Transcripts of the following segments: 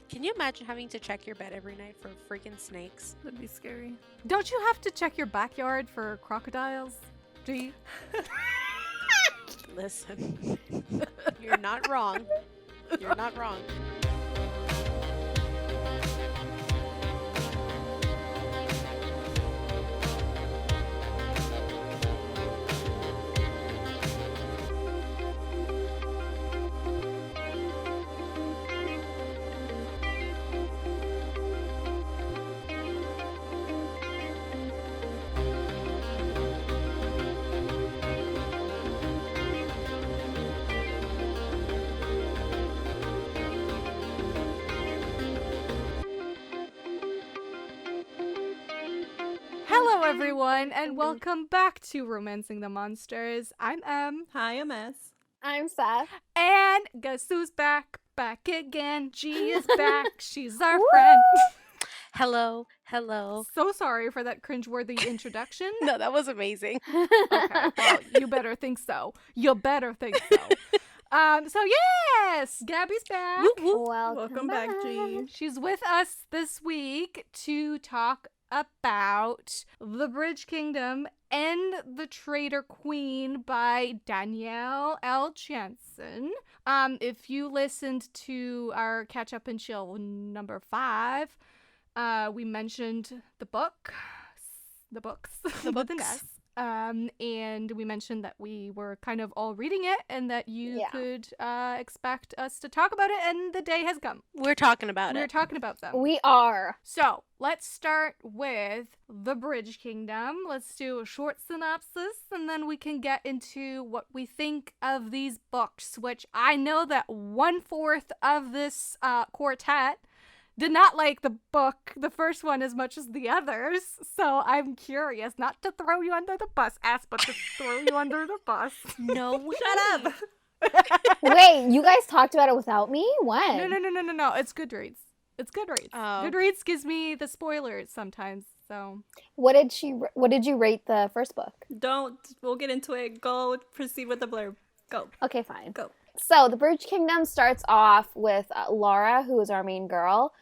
Can you imagine having to check your bed every night for freaking snakes? That'd be scary. Don't you have to check your backyard for crocodiles? Do you? Listen, you're not wrong. You're not wrong. Hello, everyone, and welcome back to Romancing the Monsters. I'm Em, Hi, I'm S. I'm Seth. and guess who's back? Back again. G is back. She's our friend. Hello, hello. So sorry for that cringeworthy introduction. No, that was amazing. Okay, well, you better think so. You better think so. So yes, Gabby's back. Whoop, whoop. Welcome back, G. She's with us this week to talk about The Bridge Kingdom and The Traitor Queen by Danielle L. Jensen. If you listened to our Catch Up and Chill number 5, we mentioned the books with an S. And we mentioned that we were kind of all reading it and that you could expect us to talk about it, and the day has come. We're talking about We're it. talking about them. We are. So, let's start with The Bridge Kingdom. Let's do a short synopsis, and then we can get into what we think of these books, which I know that 1/4 of this quartet did not like the first one, as much as the others. So I'm curious, not to throw you under the bus, but to throw you under the bus. No, Shut up. Wait, you guys talked about it without me? When? No. It's Goodreads. It's Goodreads. Oh. Goodreads gives me the spoilers sometimes, so. What did you rate the first book? We'll get into it. Go, proceed with the blurb. Go. Okay, fine. Go. So, The Bridge Kingdom starts off with Lara, who is our main girl.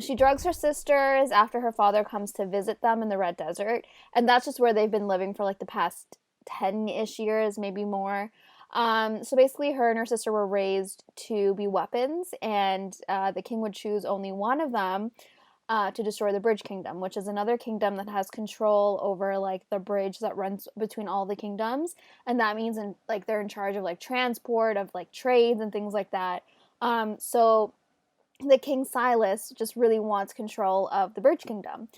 She drugs her sisters after her father comes to visit them in the Red Desert, and that's just where they've been living for like the past 10-ish years, maybe more. So basically her and her sister were raised to be weapons, and the king would choose only one of them to destroy the Bridge Kingdom, which is another kingdom that has control over like the bridge that runs between all the kingdoms, and that means they're in charge of like transport, of like trades and things like that. So the King Silas just really wants control of the Bridge Kingdom.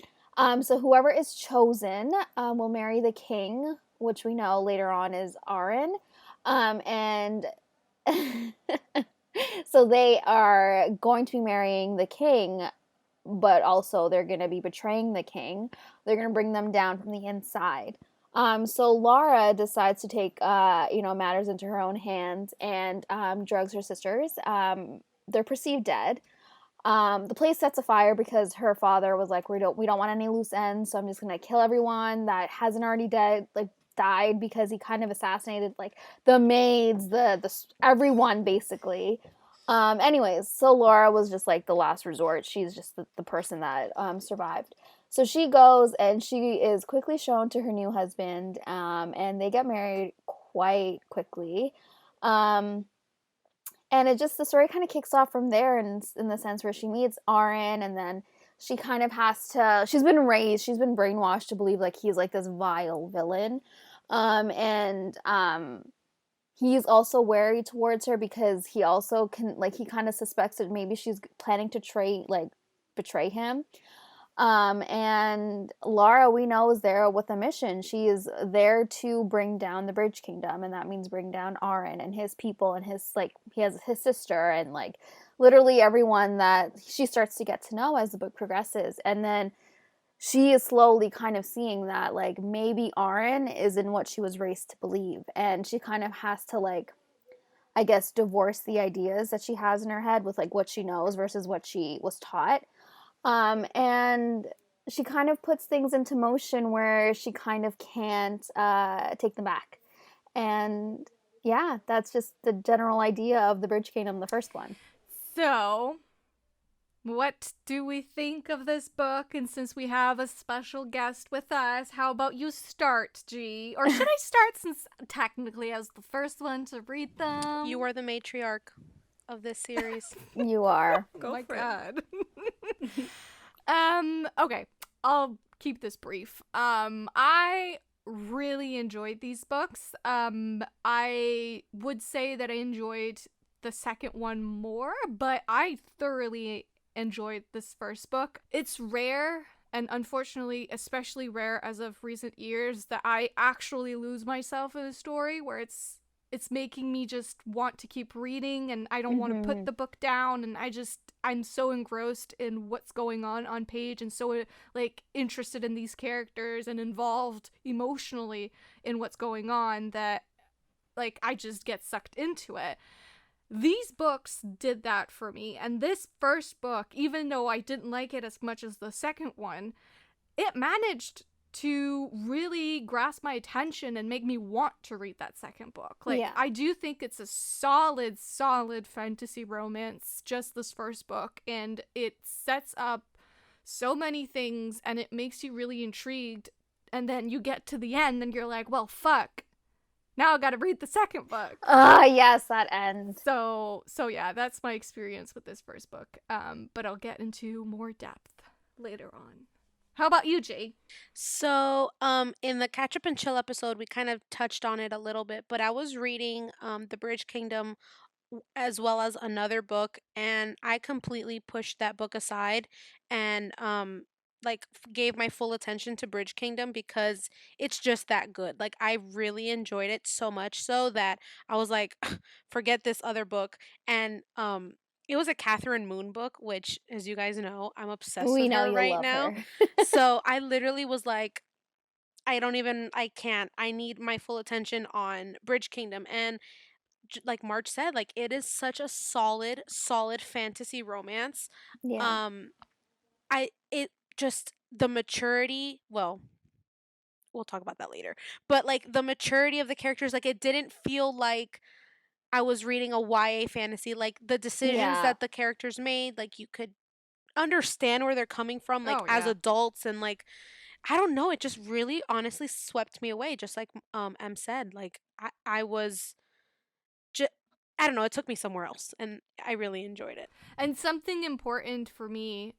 So whoever is chosen will marry the king, which we know later on is Aren. And so they are going to be marrying the king, but also they're going to be betraying the king. They're going to bring them down from the inside. So Lara decides to take, matters into her own hands and drugs her sisters. They're perceived dead. The place sets afire because her father was like, we don't want any loose ends, so I'm just gonna kill everyone that hasn't already died, because he kind of assassinated like the maids, the everyone basically. Anyways, so Lara was just like the last resort. She's just the person that survived. So she goes and she is quickly shown to her new husband, and they get married quite quickly. And the story kind of kicks off from there, in the sense where she meets Aren, and then she kind of she's been brainwashed to believe like he's like this vile villain. He's also wary towards her because he also he kind of suspects that maybe she's planning to betray him. And Lara, we know, is there with a mission. She is there to bring down the Bridge Kingdom, and that means bring down Aren and his people, and he has his sister, and literally everyone that she starts to get to know as the book progresses. And then she is slowly kind of seeing that maybe Aren isn't what she was raised to believe, and she kind of has to I guess divorce the ideas that she has in her head with what she knows versus what she was taught. And she kind of puts things into motion where she kind of can't take them back. And yeah, that's just the general idea of the Bridge Kingdom, the first one. So, What do we think of this book? And since we have a special guest with us, how about you start, G? Or should I start since technically I was the first one to read them? You are the matriarch of this series. You are. Oh Go my for it. God. Okay. I'll keep this brief. I really enjoyed these books. I would say that I enjoyed the second one more, but I thoroughly enjoyed this first book. It's rare, and unfortunately especially rare as of recent years, that I actually lose myself in a story where it's making me just want to keep reading, and I don't want to put the book down, and I'm so engrossed in what's going on page, and so like interested in these characters and involved emotionally in what's going on that like I just get sucked into it. These books did that for me, and this first book, even though I didn't like it as much as the second one, it managed to really grasp my attention and make me want to read that second book. Like, Yeah. I do think it's a solid fantasy romance, just this first book, and it sets up so many things, and it makes you really intrigued, and then you get to the end, and you're like, well, fuck. Now I gotta read the second book. Yes, that end. So yeah, that's my experience with this first book. But I'll get into more depth later on. How about you, Jay? So, in the Catch Up and Chill episode, we kind of touched on it a little bit, but I was reading The Bridge Kingdom as well as another book, and I completely pushed that book aside and gave my full attention to Bridge Kingdom because it's just that good. Like, I really enjoyed it so much so that I was like, forget this other book. And it was a Catherine Moon book, which, as you guys know, I'm obsessed We with know her you right love now. her. So I literally was like, I can't. I need my full attention on Bridge Kingdom. And like March said, like, it is such a solid fantasy romance. Yeah. Um, it just, the maturity, well, we'll talk about that later. But like the maturity of the characters, like it didn't feel like I was reading a YA fantasy. Like the decisions Yeah. that the characters made, like you could understand where they're coming from, like Oh, as yeah. adults, and like I don't know, it just really honestly swept me away. Just like M said, like I was just, I don't know, it took me somewhere else, and I really enjoyed it. And something important for me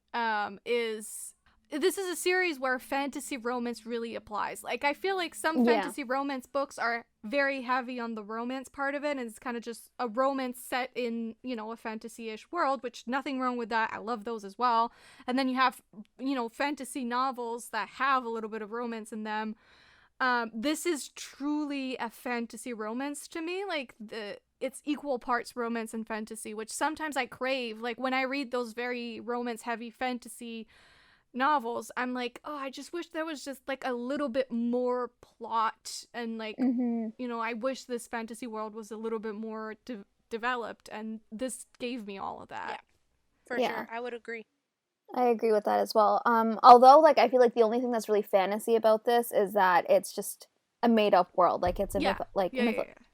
is this is a series where fantasy romance really applies. Like, I feel like some Yeah. fantasy romance books are very heavy on the romance part of it, and it's kind of just a romance set in, you know, a fantasy-ish world, which nothing wrong with that. I love those as well. And then you have, you know, fantasy novels that have a little bit of romance in them. This is truly a fantasy romance to me. Like, it's equal parts romance and fantasy, which sometimes I crave. Like, when I read those very romance-heavy fantasy novels, I'm like, oh, I just wish there was just like a little bit more plot, and like, you know, I wish this fantasy world was a little bit more developed, and this gave me all of that. For Yeah. sure, I would agree. I agree with that as well. Although, like, I feel like the only thing that's really fantasy about this is that it's just a made-up world. Like, it's a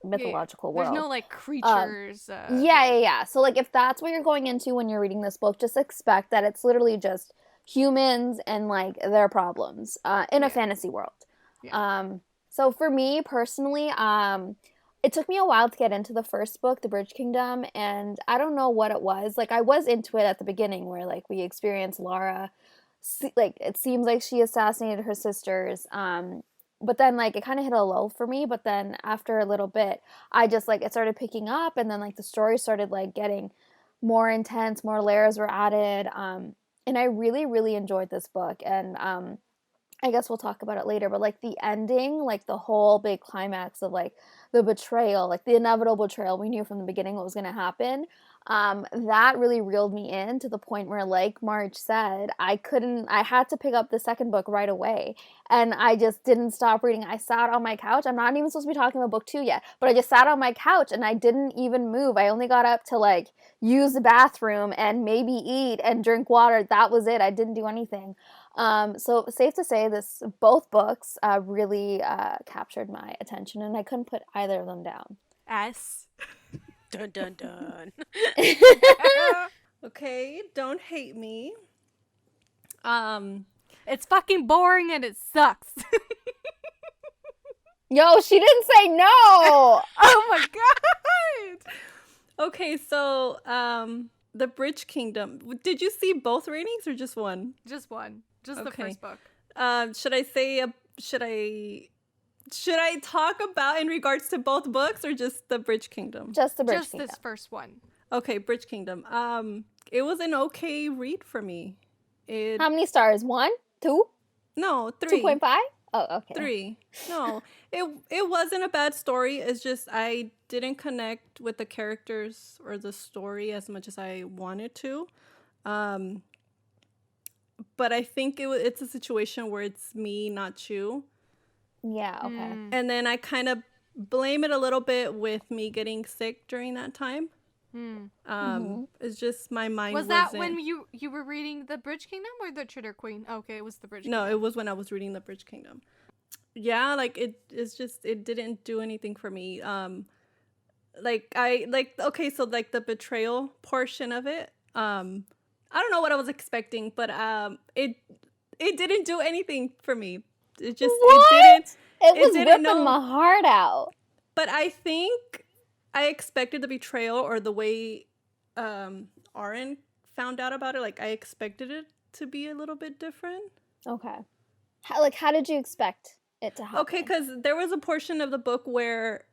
mythological world. There's no like creatures. Yeah. So, like, if that's what you're going into when you're reading this book, just expect that it's literally just humans and like their problems in a fantasy world. So for me personally, it took me a while to get into the first book, The Bridge Kingdom, and I don't know what it was. Like, I was into it at the beginning where like we experienced Lara, like it seems like she assassinated her sisters, but then like it kind of hit a lull for me. But then after a little bit, I just like it started picking up, and then like the story started like getting more intense, more layers were added, and I really enjoyed this book. And I guess we'll talk about it later, but like the ending, like the whole big climax of like the betrayal, like the inevitable betrayal, we knew from the beginning what was going to happen. That really reeled me in to the point where, like Marge said, I had to pick up the second book right away, and I just didn't stop reading. I sat on my couch. I'm not even supposed to be talking about book 2 yet, but I just sat on my couch and I didn't even move. I only got up to like use the bathroom and maybe eat and drink water. That was it. I didn't do anything. So safe to say both books really captured my attention, and I couldn't put either of them down. S. Dun dun dun. Okay, don't hate me. It's fucking boring and it sucks. Yo, she didn't say no. Oh my god! Okay, so the Bridge Kingdom. Did you see both ratings or just one? Just one. Just the Okay. first book. Should I say should I talk about in regards to both books or just the Bridge Kingdom? Just the Bridge Just Kingdom. this first one. Okay, Bridge Kingdom. It was an okay read for me. How many stars? 1, 2, No, 3. 2.5? Oh, okay. 3. No, it wasn't a bad story. It's just I didn't connect with the characters or the story as much as I wanted to. But I think it's a situation where it's me, not you. Yeah, okay. And then I kind of blame it a little bit with me getting sick during that time. It's just my mind Was that when you were reading The Bridge Kingdom or The Traitor Queen? Okay, it was The Bridge Kingdom. No, it was when I was reading The Bridge Kingdom. Yeah, like it's just it didn't do anything for me. Okay, so like the betrayal portion of it. I don't know what I was expecting, but it didn't do anything for me. It just What? It was didn't ripping my heart out. But I think I expected the betrayal or the way Aren found out about it. Like I expected it to be a little bit different. Okay. How did you expect it to happen? Okay, because there was a portion of the book where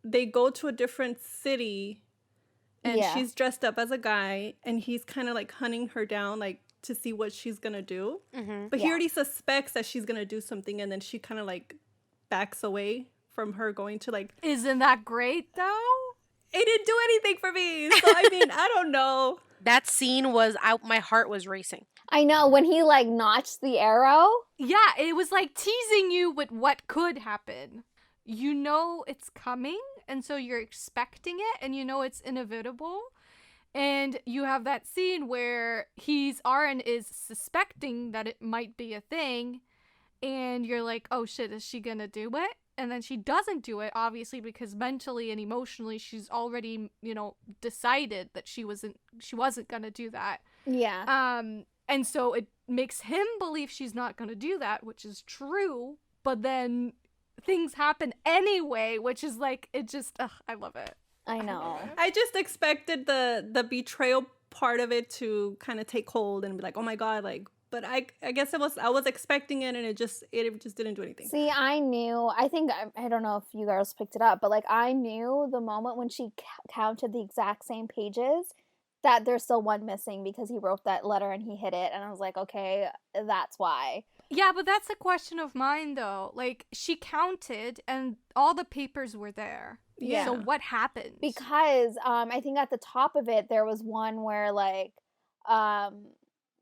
they go to a different city and she's dressed up as a guy and he's kind of like hunting her down like to see what she's gonna do. But he already suspects that she's gonna do something and then she kind of like backs away from her going to like... Isn't that great though? It didn't do anything for me. So I mean, I don't know. That scene was out. My heart was racing. I know, when he like notched the arrow. Yeah, it was like teasing you with what could happen. You know it's coming, and so you're expecting it, and you know it's inevitable. And you have that scene where Aren is suspecting that it might be a thing, and you're like, oh shit, is she gonna do it? And then she doesn't do it, obviously, because mentally and emotionally she's already, decided that she wasn't gonna do that. Yeah. And so it makes him believe she's not gonna do that, which is true, but then things happen anyway, which is like, I love it. I know. I just expected the betrayal part of it to kind of take hold and be like, oh my god, like. But I guess I was expecting it, and it just didn't do anything. See, I knew. I think I don't know if you girls picked it up, but like I knew the moment when she counted the exact same pages that there's still one missing because he wrote that letter and he hid it, and I was like, okay, that's why. Yeah, but that's a question of mine though. Like she counted, and all the papers were there. Yeah. So what happened? Because I think at the top of it there was one where like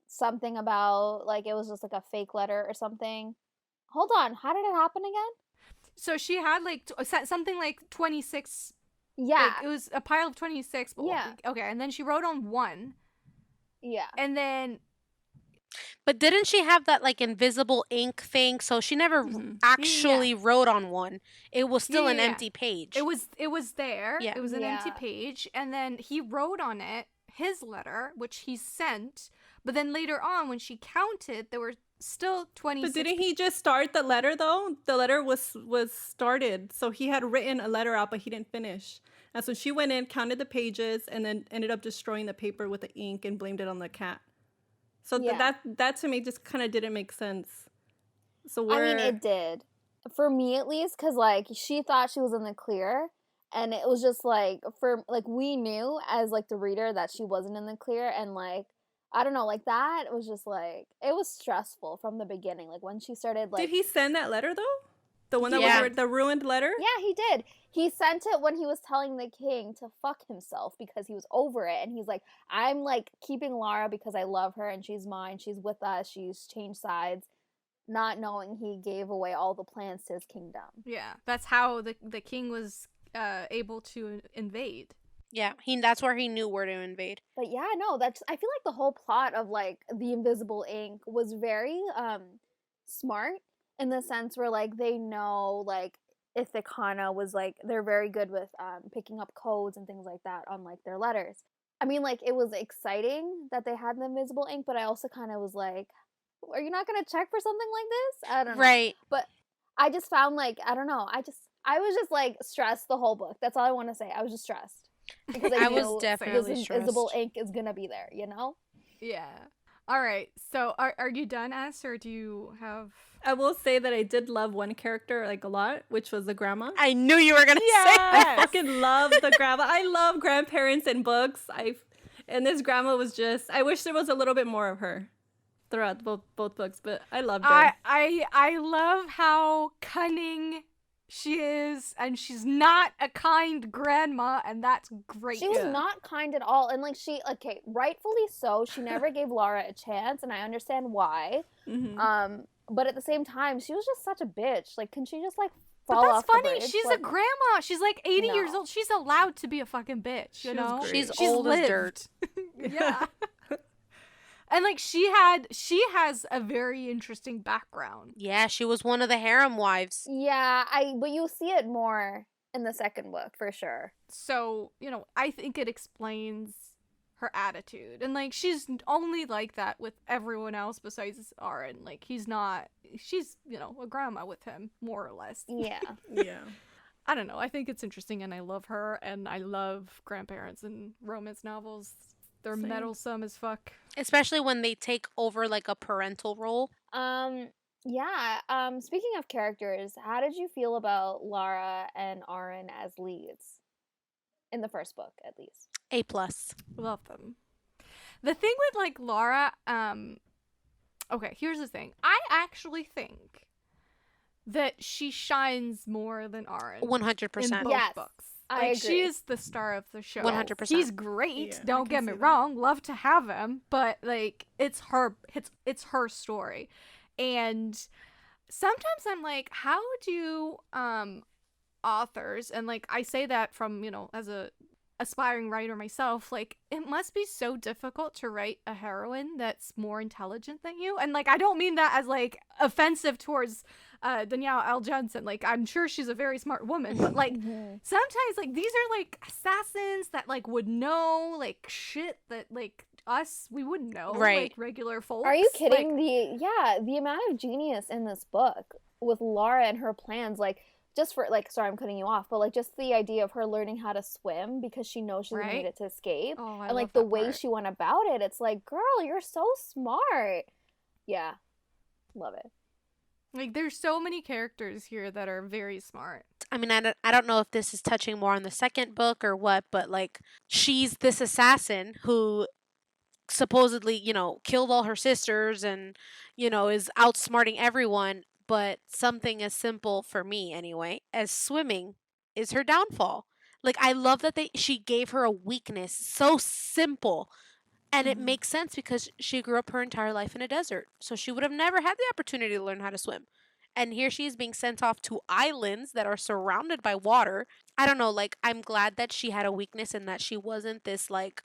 something about like it was just like a fake letter or something. Hold on, how did it happen again? So she had like something like 26. Yeah, like, it was a pile of 26. Yeah. Okay, and then she wrote on one. Yeah. And then. But didn't she have that like invisible ink thing? So she never actually wrote on one. It was still an empty page. It was there. Yeah. It was an empty page, and then he wrote on it his letter, which he sent. But then later on, when she counted, there were still 26. But didn't he just start the letter though? The letter was started, so he had written a letter out, but he didn't finish. And so she went in, counted the pages, and then ended up destroying the paper with the ink and blamed it on the cat. So that to me just kind of didn't make sense. So I mean, it did for me at least, because like she thought she was in the clear, and it was just like we knew as like the reader that she wasn't in the clear, and like. I don't know, like that was just like, it was stressful from the beginning. Like when she started like... Did he send that letter though? The one that was the ruined letter? Yeah, he did. He sent it when he was telling the king to fuck himself because he was over it. And he's like, I'm like keeping Lara because I love her and she's mine. She's with us. She's changed sides. Not knowing he gave away all the plans to his kingdom. Yeah, that's how the king was able to invade. Yeah, that's where he knew where to invade. But yeah, no, I feel like the whole plot of like the invisible ink was very smart in the sense where like they know like Ithicana was like they're very good with picking up codes and things like that on like their letters. I mean, like, it was exciting that they had the invisible ink, but I also kind of was like, are you not going to check for something like this? I don't know. Right. But I just found, like, I don't know. I was just, like, stressed the whole book. That's all I want to say. I was just stressed. Because I I was knew definitely this stressed. invisible ink is going to be there, you know? Yeah. All right. So are you done, S, or do you have... I will say that I did love one character like a lot, which was the grandma. I knew you were gonna say I fucking love the grandma. I love grandparents in books. And this grandma was just, I wish there was a little bit more of her throughout both books, but I loved her. I love how cunning she is, and she's not a kind grandma, and that's great. She was not kind at all, and like okay, rightfully so. She never gave Lara a chance, and I understand why. Mm-hmm. But at the same time, she was just such a bitch. Like, can she just like fall But that's off the funny. bridge? She's like, a grandma. She's like 80 years No. old. She's allowed to be a fucking bitch, you She was know? great. She's old as dirt. Yeah. And like she has a very interesting background. Yeah, she was one of the harem wives. Yeah, but you'll see it more in the second book for sure. So, you know, I think it explains her attitude. And like she's only like that with everyone else besides Aren. Like she's, you know, a grandma with him, more or less. Yeah. Yeah. I don't know. I think it's interesting, and I love her, and I love grandparents in romance novels. They're Same. meddlesome as fuck. Especially when they take over like a parental role. Yeah. Speaking of characters, how did you feel about Lara and Aren as leads? In the first book, at least. A+. Love them. The thing with like Lara, okay, here's the thing. I actually think that she shines more than Aren 100%. in both Yes, books. I Like agree. she is the star of the show. 100%. He's great. Yeah, I Don't can get me see that. wrong. Love to have him, but like it's her story. And sometimes I'm like, how do authors, and like I say that from, you know, as a aspiring writer myself, like it must be so difficult to write a heroine that's more intelligent than you. And like I don't mean that as like offensive towards Danielle L. Jensen. Like I'm sure she's a very smart woman, but like sometimes like these are like assassins that like would know like shit that like us we wouldn't know, Right. like regular folks. Are you kidding? Like, The amount of genius in this book with Lara and her plans, like just for like, sorry, I'm cutting you off, but like just the idea of her learning how to swim because she knows she's gonna Right. need it to escape, oh, I and like love the that way part. she went about it, it's like, girl, you're so smart. Yeah, love it. Like there's so many characters here that are very smart. I mean, I don't know if this is touching more on the second book or what, but like she's this assassin who supposedly, you know, killed all her sisters and, you know, is outsmarting everyone. But something as simple, for me anyway, as swimming is her downfall. Like, I love that she gave her a weakness so simple. And it makes sense because she grew up her entire life in a desert. So she would have never had the opportunity to learn how to swim. And here she is being sent off to islands that are surrounded by water. I don't know, like, I'm glad that she had a weakness and that she wasn't this, like,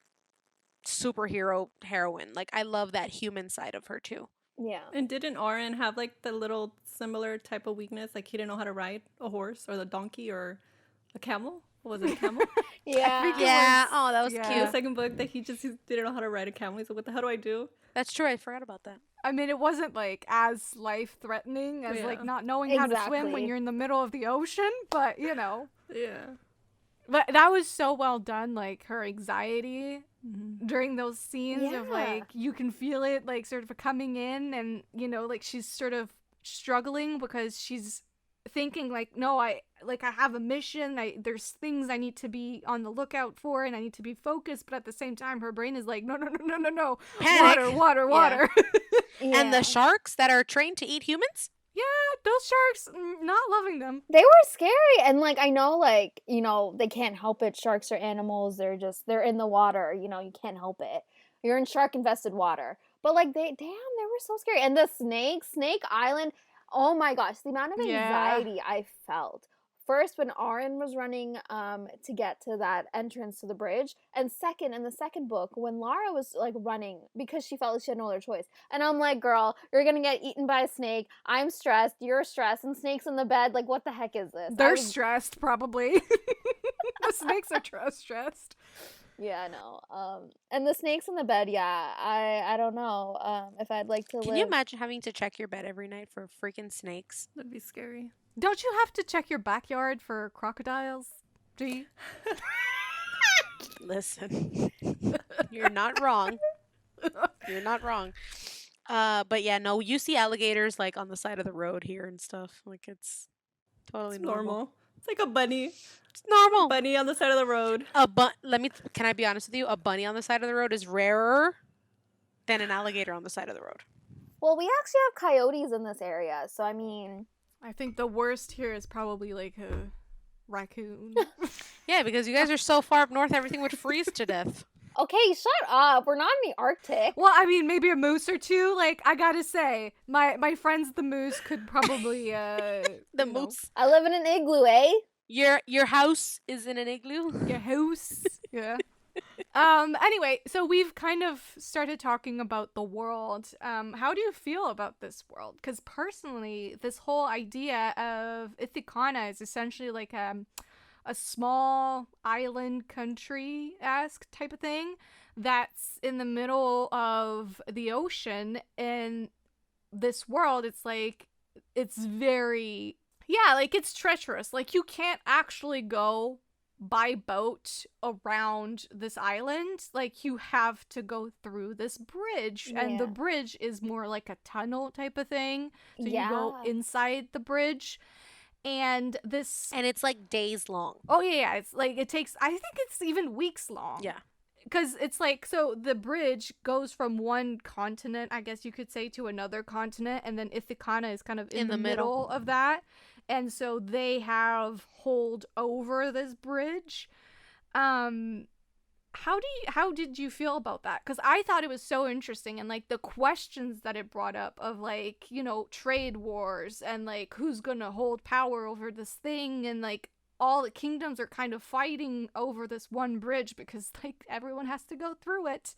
superhero heroine. Like, I love that human side of her, too. Yeah. And didn't Aren have like the little similar type of weakness? Like he didn't know how to ride a horse or the donkey or a camel? What was it, a camel? Yeah. Yeah. Oh, that was yeah. In cute. the second book, that he didn't know how to ride a camel. He's like, what the hell do I do? That's true. I forgot about that. I mean, it wasn't like as life threatening as Yeah. like not knowing how to swim when Exactly. you're in the middle of the ocean, but you know. Yeah. But that was so well done, like her anxiety Mm-hmm. during those scenes of Yeah. like you can feel it like sort of coming in, and you know, like she's sort of struggling because she's thinking like, no, I have a mission, there's things I need to be on the lookout for and I need to be focused, but at the same time her brain is like, no. Panic. Water. And Yeah. the sharks that are trained to eat humans? Yeah, those sharks, not loving them. They were scary, and like I know, like, you know, they can't help it. Sharks are animals. They're in the water. You know, you can't help it. You're in shark infested water. But like they were so scary. And the Snake Island. Oh my gosh, the amount of Yeah. anxiety I felt. First, when Aren was running to get to that entrance to the bridge, and second, in the second book, when Lara was like running because she felt like she had no other choice. And I'm like, girl, you're gonna get eaten by a snake. I'm stressed. You're stressed, and Snake's in the bed. Like, what the heck is this? They're stressed, probably. The snakes are stressed. Yeah, no. And the snakes in the bed, yeah. I don't know. If I'd like to Can you live. imagine having to check your bed every night for freaking snakes? That'd be scary. Don't you have to check your backyard for crocodiles? G? Listen, you're not wrong. You're not wrong. But yeah, no, you see alligators like on the side of the road here and stuff. Like it's totally It's normal. normal. It's like a bunny. It's normal. Bunny on the side of the road. Can I be honest with you? A bunny on the side of the road is rarer than an alligator on the side of the road. Well, we actually have coyotes in this area, so I mean. I think the worst here is probably like a raccoon. Yeah, because you guys are so far up north, everything would freeze to death. Okay, shut up. We're not in the Arctic. Well, I mean, maybe a moose or two. Like, I gotta say, my friends the moose could probably The moose. I live in an igloo, eh? Your house is in an igloo. Your house. Yeah. Anyway, so we've kind of started talking about the world. How do you feel about this world? Because personally, this whole idea of Ithicana is essentially like a small island country-esque type of thing that's in the middle of the ocean. In this world, it's like, it's very, yeah, like it's treacherous. Like you can't actually go by boat around this island. Like you have to go through this bridge, and the bridge is more like a tunnel type of thing. So you go inside the bridge. And it's like days long. Oh yeah, it's like it takes, I think it's even weeks long. Yeah. Because it's like, so the bridge goes from one continent, I guess you could say, to another continent, and then Ithicana is kind of in the middle of that. And so they have hold over this bridge. How did you feel about that? Because I thought it was so interesting, and like the questions that it brought up of like, you know, trade wars and like who's gonna hold power over this thing, and like all the kingdoms are kind of fighting over this one bridge because like everyone has to go through it.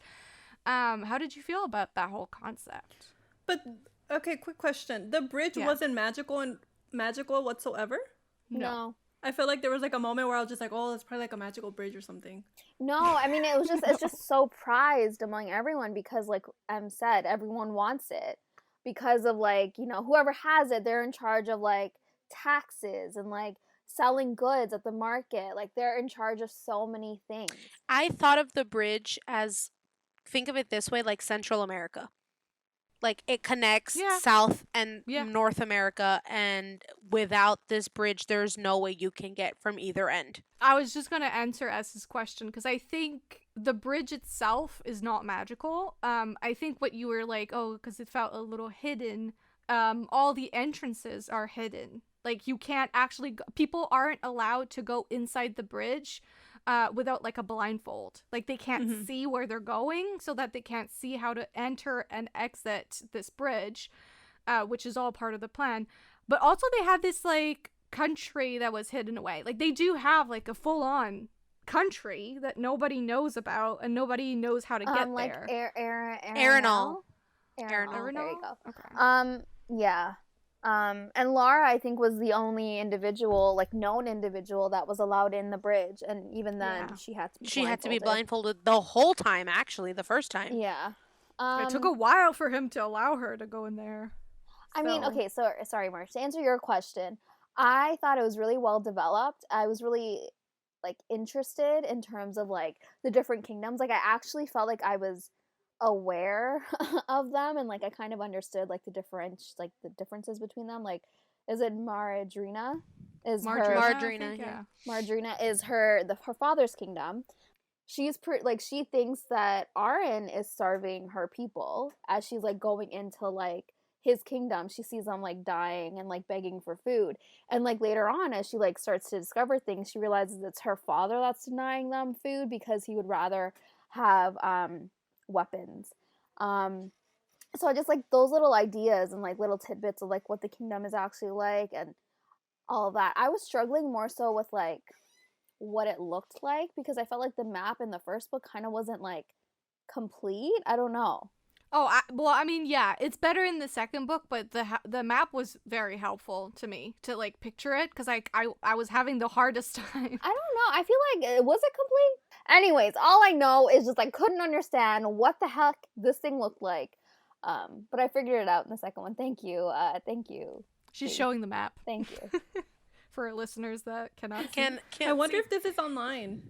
How did you feel about that whole concept? But okay, quick question. The bridge wasn't magical whatsoever? No. I feel like there was like a moment where I was just like, oh, it's probably like a magical bridge or something. No, I mean, it's just so prized among everyone because, like Em said, everyone wants it because of like, you know, whoever has it, they're in charge of like taxes and like selling goods at the market. Like they're in charge of so many things. I thought of the bridge as, think of it this way, like Central America. Like it connects South and North America, and without this bridge, there's no way you can get from either end. I was just going to answer S's question because I think the bridge itself is not magical. I think what you were like, oh, because it felt a little hidden. All the entrances are hidden. Like you can't actually people aren't allowed to go inside the bridge without like a blindfold. Like they can't see where they're going, so that they can't see how to enter and exit this bridge, which is all part of the plan. But also they had this like country that was hidden away. Like they do have like a full-on country that nobody knows about and nobody knows how to get like there. Arenal. There you go. Okay. Yeah. And Lara, I think, was the only individual, like known individual, that was allowed in the bridge, and even then, she had to be blindfolded the whole time. Actually, the first time. Yeah. It took a while for him to allow her to go in there. I mean, okay, so sorry, March. To answer your question, I thought it was really well developed. I was really like interested in terms of like the different kingdoms. Like I actually felt like I was aware of them, and like I kind of understood like the differences between them. Like, is it Maridrina? Maridrina is her father's kingdom. She's she thinks that Aren is starving her people as she's like going into like his kingdom. She sees them like dying and like begging for food, and like later on as she like starts to discover things, she realizes it's her father that's denying them food because he would rather have weapons. So I just like those little ideas and like little tidbits of like what the kingdom is actually like and all of that. I was struggling more so with like what it looked like because I felt like the map in the first book kind of wasn't like complete. I don't know. Oh, I mean, yeah, it's better in the second book, but the map was very helpful to me to like picture it because I was having the hardest time. I don't know. I feel like was it complete? Anyways, all I know is just I couldn't understand what the heck this thing looked like. But I figured it out in the second one. Thank you. Thank you. She's Steve. showing the map. Thank you. For our listeners that cannot see. Can't I wonder see. if this is online.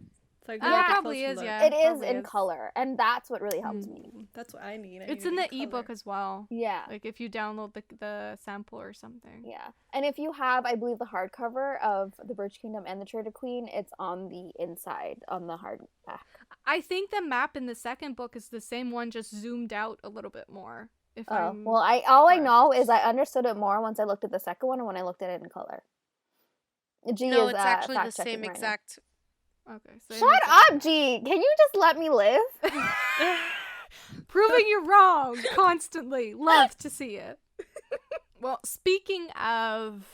So I Yeah, probably is, yeah. It is Probably in is. color, and that's what really helps me. That's what I need. It's in the ebook as well. Yeah. Like if you download the sample or something. Yeah. And if you have, I believe, the hardcover of The Birch Kingdom and the Traitor Queen, it's on the inside, on the hardback. I think the map in the second book is the same one, just zoomed out a little bit more. If I'm Well, I know is I understood it more once I looked at the second one and when I looked at it in color. G No, is, it's actually the fact-checking same right now. exact. Okay. So Shut up, G. Can you just let me live? Proving you wrong constantly. Love to see it. Well, speaking of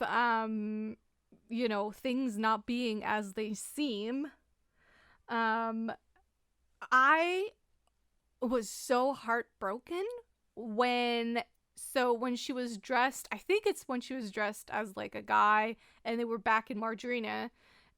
things not being as they seem, I was so heartbroken when she was dressed, I think it's when she was dressed as like a guy and they were back in Maridrinan,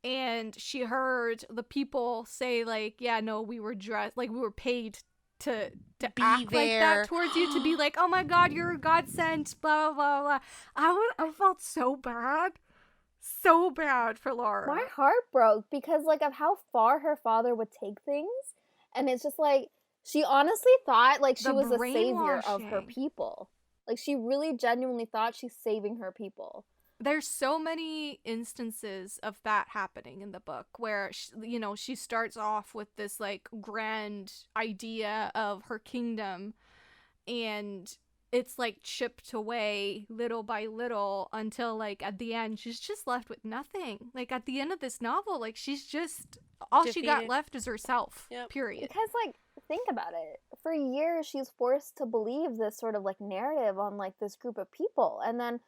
and she heard the people say like, yeah, no, we were dressed, like we were paid to Be act like that there. towards you, to be like, oh my god, you're a godsend, blah blah blah. I felt so bad for Lara. My heart broke because like of how far her father would take things, and it's just like she honestly thought like she The was the savior of her brainwashing. people. Like she really genuinely thought she's saving her people. There's so many instances of that happening in the book where she starts off with this like grand idea of her kingdom, and it's like chipped away little by little until like at the end she's just left with nothing. Like at the end of this novel, like she's just all she got Defeated. left is herself. Yep. Period. Because like think about it. For years she's forced to believe this sort of like narrative on like this group of people, and then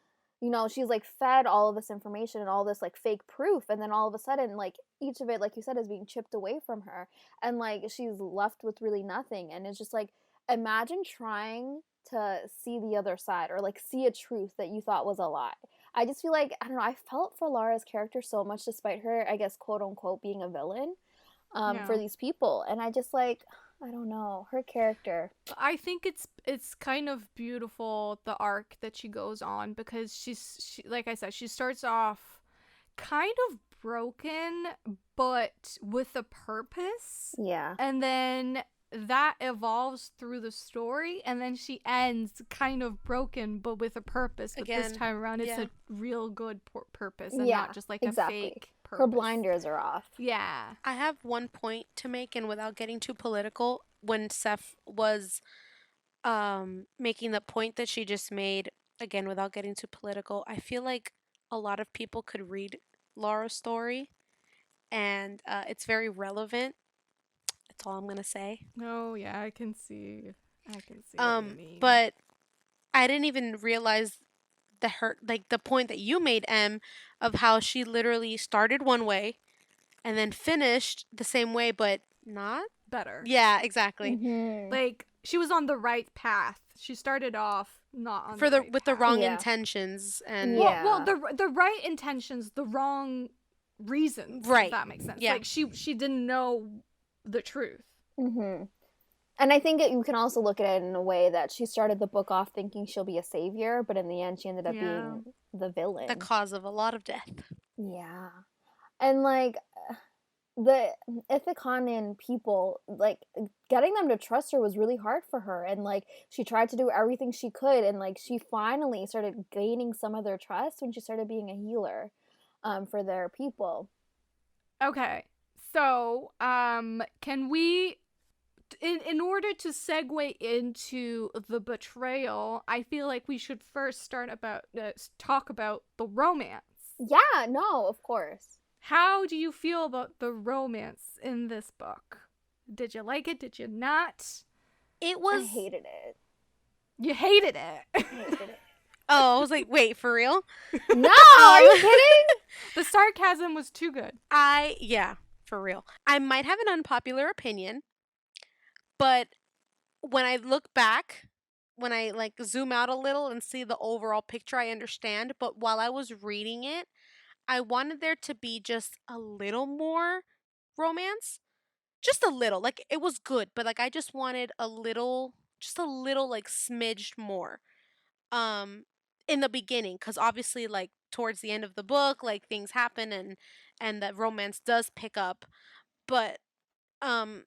she's like fed all of this information and all this like fake proof, and then all of a sudden like each of it, like you said, is being chipped away from her, and like she's left with really nothing. And it's just like, imagine trying to see the other side, or like see a truth that you thought was a lie. I just feel like, I don't know, I felt for Lara's character so much, despite her, I guess, quote unquote being a villain for these people. And I just like, I don't know, her character. I think it's kind of beautiful, the arc that she goes on, because she like I said, she starts off kind of broken but with a purpose. Yeah. And then that evolves through the story, and then she ends kind of broken but with a purpose. But this time around it's a real good purpose, and not just like exactly. a fake purpose. Her blinders are off. Yeah. I have one point to make, and without getting too political, when Seth was making the point that she just made, again, without getting too political, I feel like a lot of people could read Lara's story, and it's very relevant. That's all I'm gonna say. Oh yeah, I can see what you mean. But I didn't even realize the point that you made, Em, of how she literally started one way and then finished the same way, but not better. Yeah, exactly. Mm-hmm. Like she was on the right path. She started off not on with the wrong Yeah. intentions, and well, the right intentions, the wrong reasons. Right. If that makes sense. Yeah. Like she didn't know the truth. Mm-hmm. And I think you can also look at it in a way that she started the book off thinking she'll be a savior, but in the end she ended up being the villain. the cause of a lot of death. Yeah. And like the Ithicana people, like getting them to trust her was really hard for her, and like she tried to do everything she could, and like she finally started gaining some of their trust when she started being a healer for their people. Okay. So, can we, in order to segue into the betrayal, I feel like we should first talk about the romance. Yeah, no, of course. How do you feel about the romance in this book? Did you like it? Did you not? It was. I hated it. You hated it. I hated it. Oh, I was like, wait, for real? No, are you kidding? The sarcasm was too good. Yeah, for real. I might have an unpopular opinion, but when I look back, when I like zoom out a little and see the overall picture, I understand. But while I was reading it, I wanted there to be just a little more romance. just a little. Like it was good, but like I just wanted a little, just a little like smidged more. Um in the beginning, cuz obviously like towards the end of the book like things happen and the romance does pick up, but um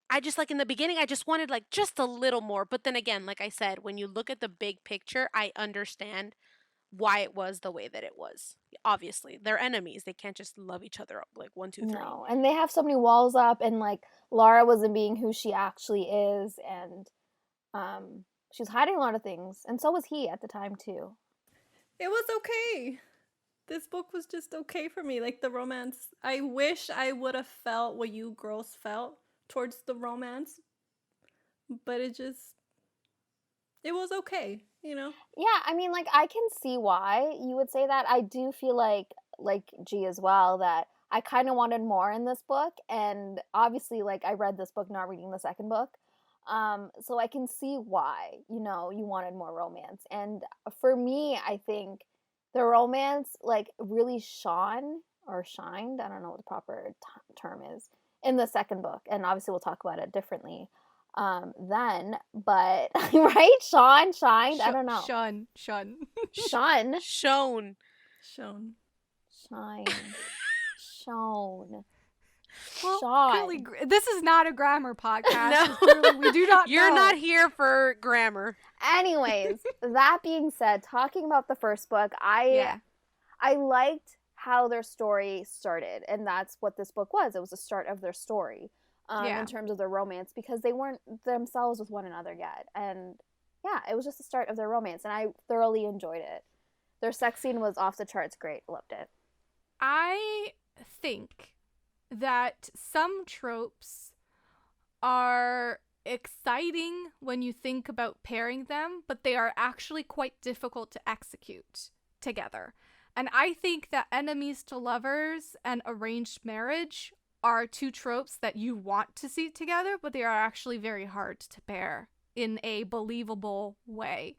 I just like in the beginning I just wanted like just a little more, but then again, like I said, when you look at the big picture, I understand why it was the way that it was. Obviously, they're enemies. They can't just love each other up like one, two, three. No, and they have so many walls up, and like Lara wasn't being who she actually is, and she was hiding a lot of things, and so was he at the time too. It was okay. This book was just okay for me. Like the romance, I wish I would have felt what you girls felt towards the romance, but it was okay, you know? Yeah, I mean, like I can see why you would say that. I do feel like G as well, that I kind of wanted more in this book, and obviously like I read this book not reading the second book. So I can see why, you know, you wanted more romance. And for me, I think the romance like really shone or shined, I don't know what the proper term is, in the second book. And obviously we'll talk about it differently then, but right? Sean shined. I don't know. Shun. Shun. Shown. Shown. Shine. Shown. Well, Sean. clearly, this is not a grammar podcast. No. So clearly we do not You're know. not here for grammar. Anyways, that being said, talking about the first book, I liked how their story started, and that's what this book was. It was the start of their story, in terms of their romance, because they weren't themselves with one another yet, and yeah, it was just the start of their romance, and I thoroughly enjoyed it. Their sex scene was off the charts great. Loved it. I think that some tropes are exciting when you think about pairing them, but they are actually quite difficult to execute together. And I think that enemies to lovers and arranged marriage are two tropes that you want to see together, but they are actually very hard to pair in a believable way.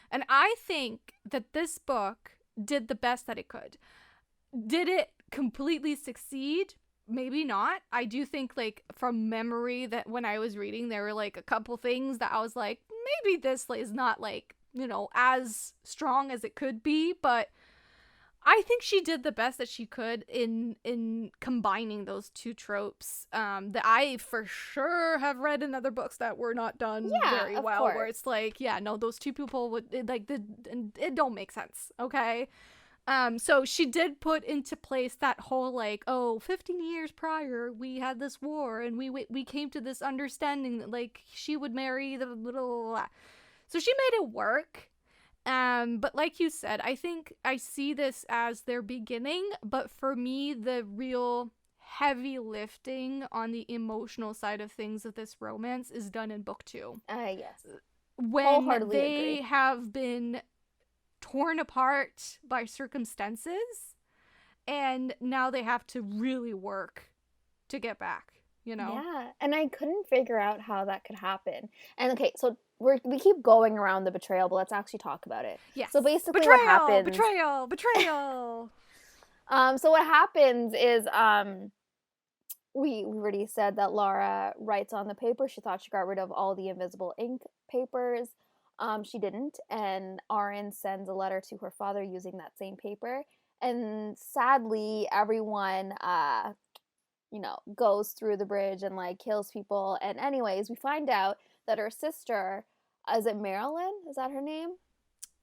And I think that this book did the best that it could. Did it completely succeed? Maybe not. I do think, like, from memory, that when I was reading, there were, like, a couple things that I was like, maybe this is not, like, you know, as strong as it could be, but I think she did the best that she could in combining those two tropes that I for sure have read in other books that were not done very well, course. where it's like, yeah, no, those two people would, it don't make sense, okay? So she did put into place that whole, like, 15 years prior, we had this war, and we came to this understanding that, like, she would marry the little... So she made it work. But like you said, I think I see this as their beginning, but for me, the real heavy lifting on the emotional side of things of this romance is done in book 2. Yes. When they have been torn apart by circumstances, and now they have to really work to get back, you know? Yeah, and I couldn't figure out how that could happen. And okay, so we keep going around the betrayal, but let's actually talk about it. Yes. So basically betrayal, what happens... Betrayal! So what happens is, we already said that Lara writes on the paper. She thought she got rid of all the invisible ink papers. She didn't, and Aren sends a letter to her father using that same paper. And sadly, everyone, goes through the bridge and, like, kills people. And anyways, we find out that her sister, is it Marilyn? Is that her name?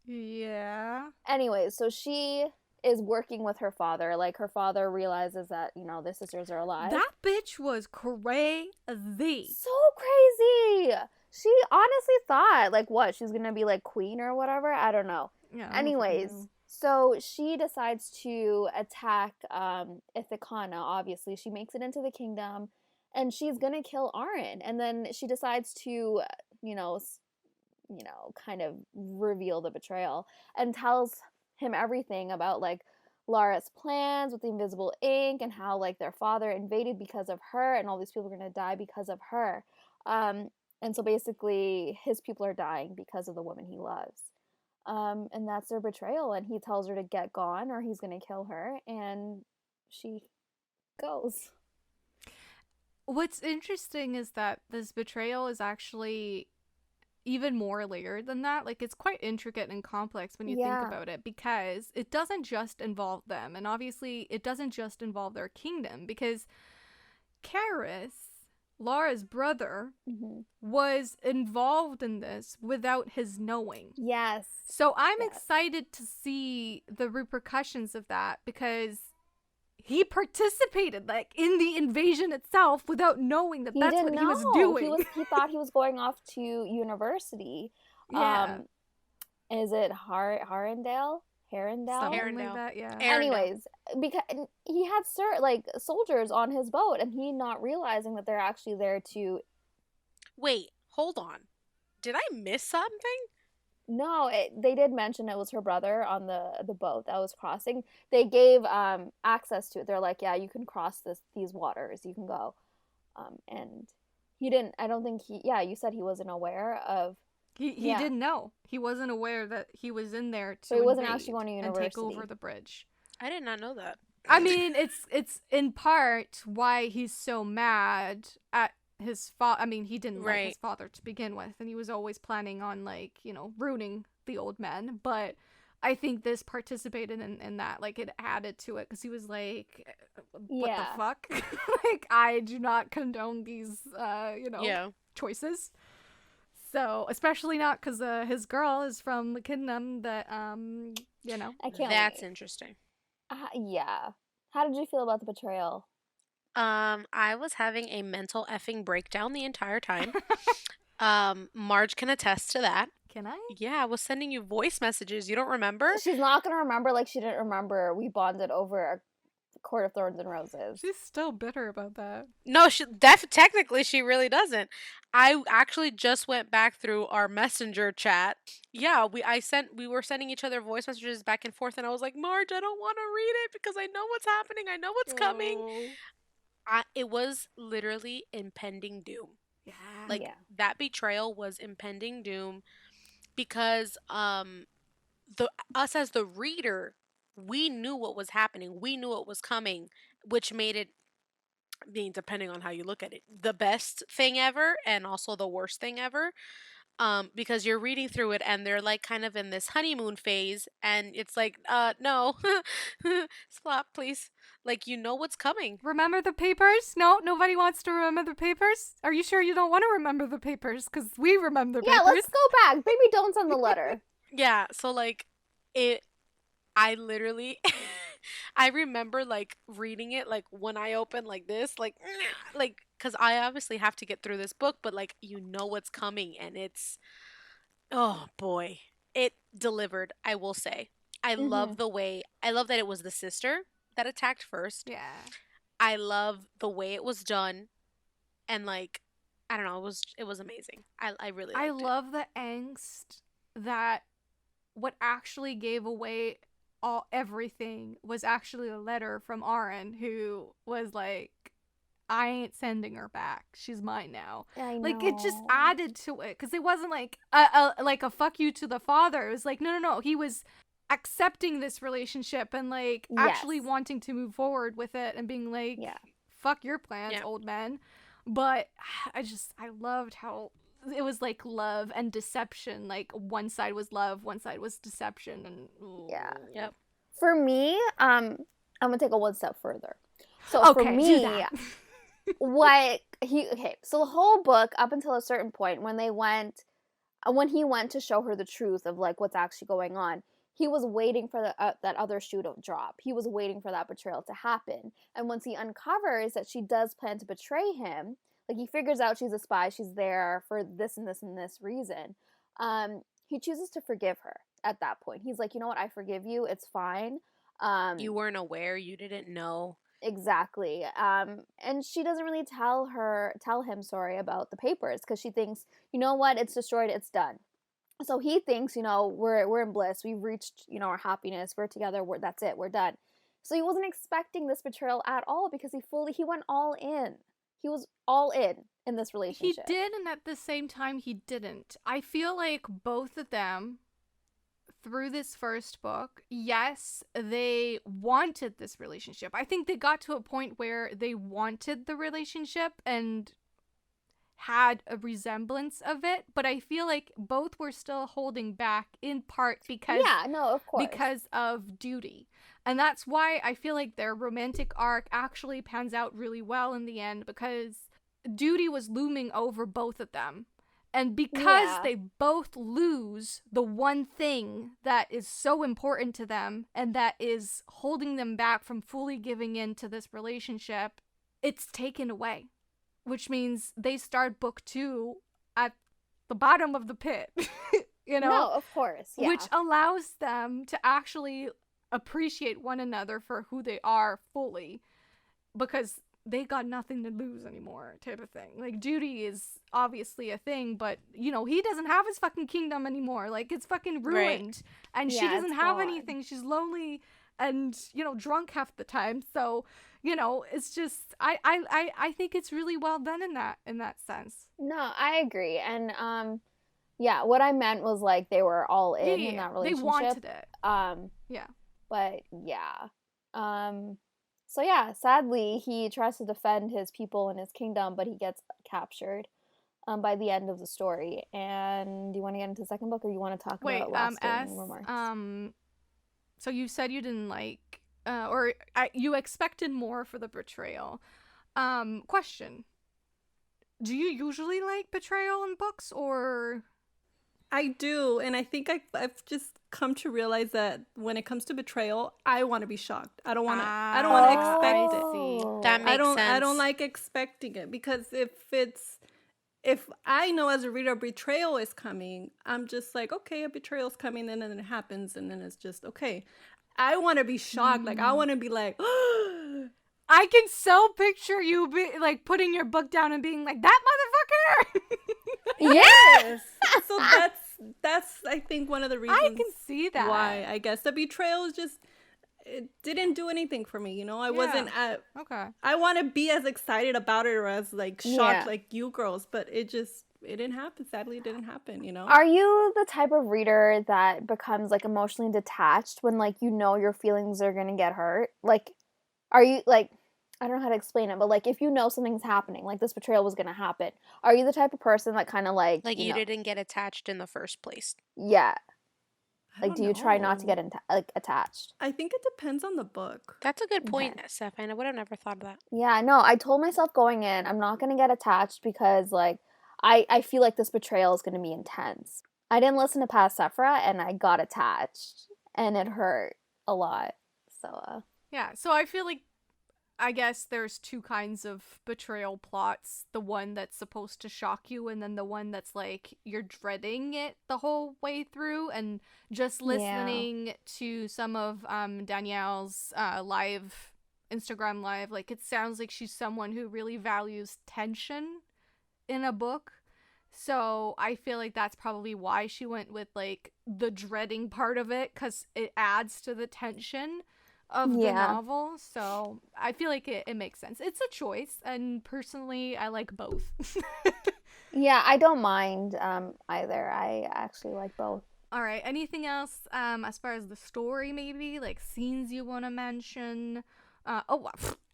Yeah. Anyways, so she is working with her father. Like, her father realizes that, their sisters are alive. That bitch was crazy. So crazy! She honestly thought, like, what? She's gonna be, like, queen or whatever? I don't know. Yeah, Anyways, so she decides to attack Ithicana, obviously. She makes it into the kingdom, and she's gonna kill Aren. And then she decides to, kind of reveal the betrayal and tells him everything about, like, Lara's plans with the invisible ink and how, like, their father invaded because of her and all these people are gonna die because of her. And so basically his people are dying because of the woman he loves. And that's their betrayal, and he tells her to get gone or he's gonna kill her, and she goes. What's interesting is that this betrayal is actually even more layered than that. Like, it's quite intricate and complex when you think Yeah. about it, because it doesn't just involve them, and obviously it doesn't just involve their kingdom, because Karis, Lara's brother, Hmm. was involved in this without his knowing. Yes. So I'm Yes. excited to see the repercussions of that, because he participated like in the invasion itself without knowing that He that's didn't what he was know. doing. He thought he was going off to university. Yeah. Is it Harendale? Harendale? Something like Arendelle. that, yeah. Arendelle. Anyways, because he had soldiers on his boat, and he not realizing that they're actually there to. Wait, hold on. Did I miss something? No, they did mention it was her brother on the boat that was crossing. They gave access to it. They're like, yeah, you can cross these waters. You can go. And he didn't. I don't think he. Yeah, you said he wasn't aware of. He Yeah. didn't know. He wasn't aware that he was in there to So he wasn't invade actually going to and take university. over the bridge. I did not know that. I mean, it's in part why he's so mad at his father. I mean, he didn't like his Right. father to begin with, and he was always planning on, like, ruining the old man. But I think this participated in that. Like, it added to it, because he was like, what Yeah. the fuck? Like, I do not condone these, Yeah. choices. So, especially not because his girl is from the kingdom that, I can't. That's wait. interesting. Yeah. How did you feel about the betrayal? I was having a mental effing breakdown the entire time. Marge can attest to that. Can I? Yeah, I was sending you voice messages. You don't remember? She's not gonna remember like she didn't remember we bonded over a Court of Thorns and Roses. She's still bitter about that. No, technically she really doesn't. I actually just went back through our messenger chat. Yeah, we were sending each other voice messages back and forth, and I was like, Marge, I don't want to read it because I know what's happening. I know what's coming. Oh. It was literally impending doom. Yeah. Like Yeah. that betrayal was impending doom because us as the reader, we knew what was happening. We knew what was coming, which made it, depending on how you look at it, the best thing ever and also the worst thing ever. Because you're reading through it and they're like kind of in this honeymoon phase, and it's like, no, stop, please. Like, you know what's coming. Remember the papers? No, nobody wants to remember the papers? Are you sure you don't want to remember the papers? Because we remember the Yeah, papers. let's go back. Baby, don't send the letter. Yeah, so like I literally I remember like reading it like one eye open like this, like because I obviously have to get through this book, but like you know what's coming, and it's, oh boy, it delivered. I will say, I love I love that it was the sister that attacked first. Yeah. I love the way it was done, and like, I don't know, it was amazing. I really I liked it. love the angst that what actually gave away everything was actually a letter from Aren, who was like, I ain't sending her back. She's mine now. I know. Like, it just added to it, because it wasn't like a fuck you to the father. It was like, no. He was accepting this relationship and like actually Yes. wanting to move forward with it and being like, Yeah. fuck your plans, Yeah. old man. But I loved how it was like love and deception. Like, one side was love, one side was deception, and Yeah. Yep. For me, I'm gonna take it one step further. So Okay, for do me, that. so the whole book up until a certain point when he went to show her the truth of like what's actually going on, he was waiting for that other shoe to drop. He was waiting for that betrayal to happen. And once he uncovers that she does plan to betray him, like he figures out she's a spy, she's there for this and this and this reason, he chooses to forgive her at that point. He's like, you know what, I forgive you, it's fine. You weren't aware, you didn't know. Exactly. And she doesn't really tell him about the papers, because she thinks, you know what, it's destroyed, it's done. So he thinks, we're in bliss, we've reached, our happiness, we're together, that's it, we're done. So he wasn't expecting this betrayal at all, because he went all in. He was all in this He relationship. did, and at the same time, he didn't. I feel like both of them through this first book, yes, they wanted this relationship. I think they got to a point where they wanted the relationship and had a resemblance of it, but I feel like both were still holding back in part because of course, because of duty. And that's why I feel like their romantic arc actually pans out really well in the end, because duty was looming over both of them. And because they both lose the one thing that is so important to them and that is holding them back from fully giving in to this relationship, it's taken away. Which means they start book 2 at the bottom of the pit, you know? No, of course, yeah. Which allows them to actually appreciate one another for who they are fully, because they got nothing to lose anymore, type of thing. Like, duty is obviously a thing, but, you know, he doesn't have his fucking kingdom anymore. Like, it's fucking ruined. Right. And she doesn't have anything. She's lonely and, you know, drunk half the time. So, you know, it's just, I think it's really well done in that sense. No, I agree. And, what I meant was, like, they were all in that relationship. They wanted it. Yeah. But, so yeah, sadly, he tries to defend his people and his kingdom, but he gets captured by the end of the story. And do you want to get into the second book, or you want to talk about lasting remorse? So you said you didn't like, you expected more for the betrayal. Question: do you usually like betrayal in books, or? I do, and I think I've just come to realize that when it comes to betrayal, I want to be shocked. I don't want to. I don't want to expect it. That makes sense. I don't like expecting it, because if I know as a reader betrayal is coming, I'm just like, okay, a betrayal is coming, and then it happens, and then it's just okay. I want to be shocked. Like, I want to be like, I can so picture you like putting your book down and being like, that motherfucker. Yes. So that's I think one of the reasons I can see that. Why I guess the betrayal is just, it didn't do anything for me, you know. I wasn't okay. I want to be as excited about it or as like shocked like you girls, but it didn't happen. Sadly, it didn't happen, you know. Are you the type of reader that becomes like emotionally detached when like you know your feelings are gonna get hurt? Like, are you like, I don't know how to explain it, but like if you know something's happening, like this betrayal was gonna happen, are you the type of person that kind of like you didn't get attached in the first place? Yeah. Like, do you try not to get attached? I think it depends on the book. That's a good point, Steph. I would have never thought of that. Yeah, no, I told myself going in, I'm not gonna get attached because like I feel like this betrayal is gonna be intense. I didn't listen to Past Sephra and I got attached and it hurt a lot. So yeah, so I feel like, I guess there's two kinds of betrayal plots. The one that's supposed to shock you, and then the one that's like you're dreading it the whole way through. And just listening to some of Danielle's Instagram live, like it sounds like she's someone who really values tension in a book. So I feel like that's probably why she went with like the dreading part of it, because it adds to the tension of the novel. So I feel like it makes sense. It's a choice, and personally I like both. Yeah, I don't mind either. I actually like both. All right, anything else as far as the story, maybe like scenes you want to mention?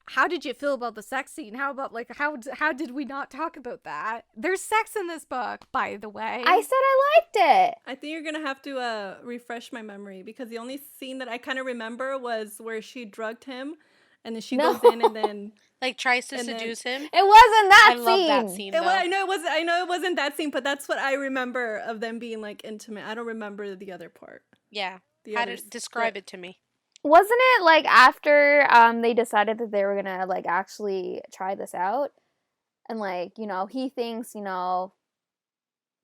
How did you feel about the sex scene? How about like how did we not talk about that? There's sex in this book, by the way. I said I liked it. I think you're gonna have to refresh my memory, because the only scene that I kind of remember was where she drugged him, and then she goes in and then like tries to seduce him. It wasn't that scene. I love that scene. I know it wasn't that scene, but that's what I remember of them being like intimate. I don't remember the other part. Yeah. How to describe it to me? Wasn't it like after they decided that they were gonna like actually try this out, and like, you know, he thinks, you know,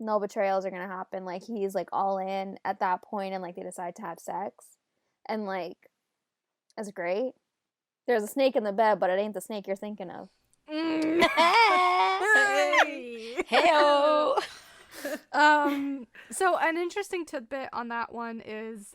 no betrayals are gonna happen, like he's like all in at that point, and like they decide to have sex, and like it's great. There's a snake in the bed, but it ain't the snake you're thinking of. Hey-o. So an interesting tidbit on that one is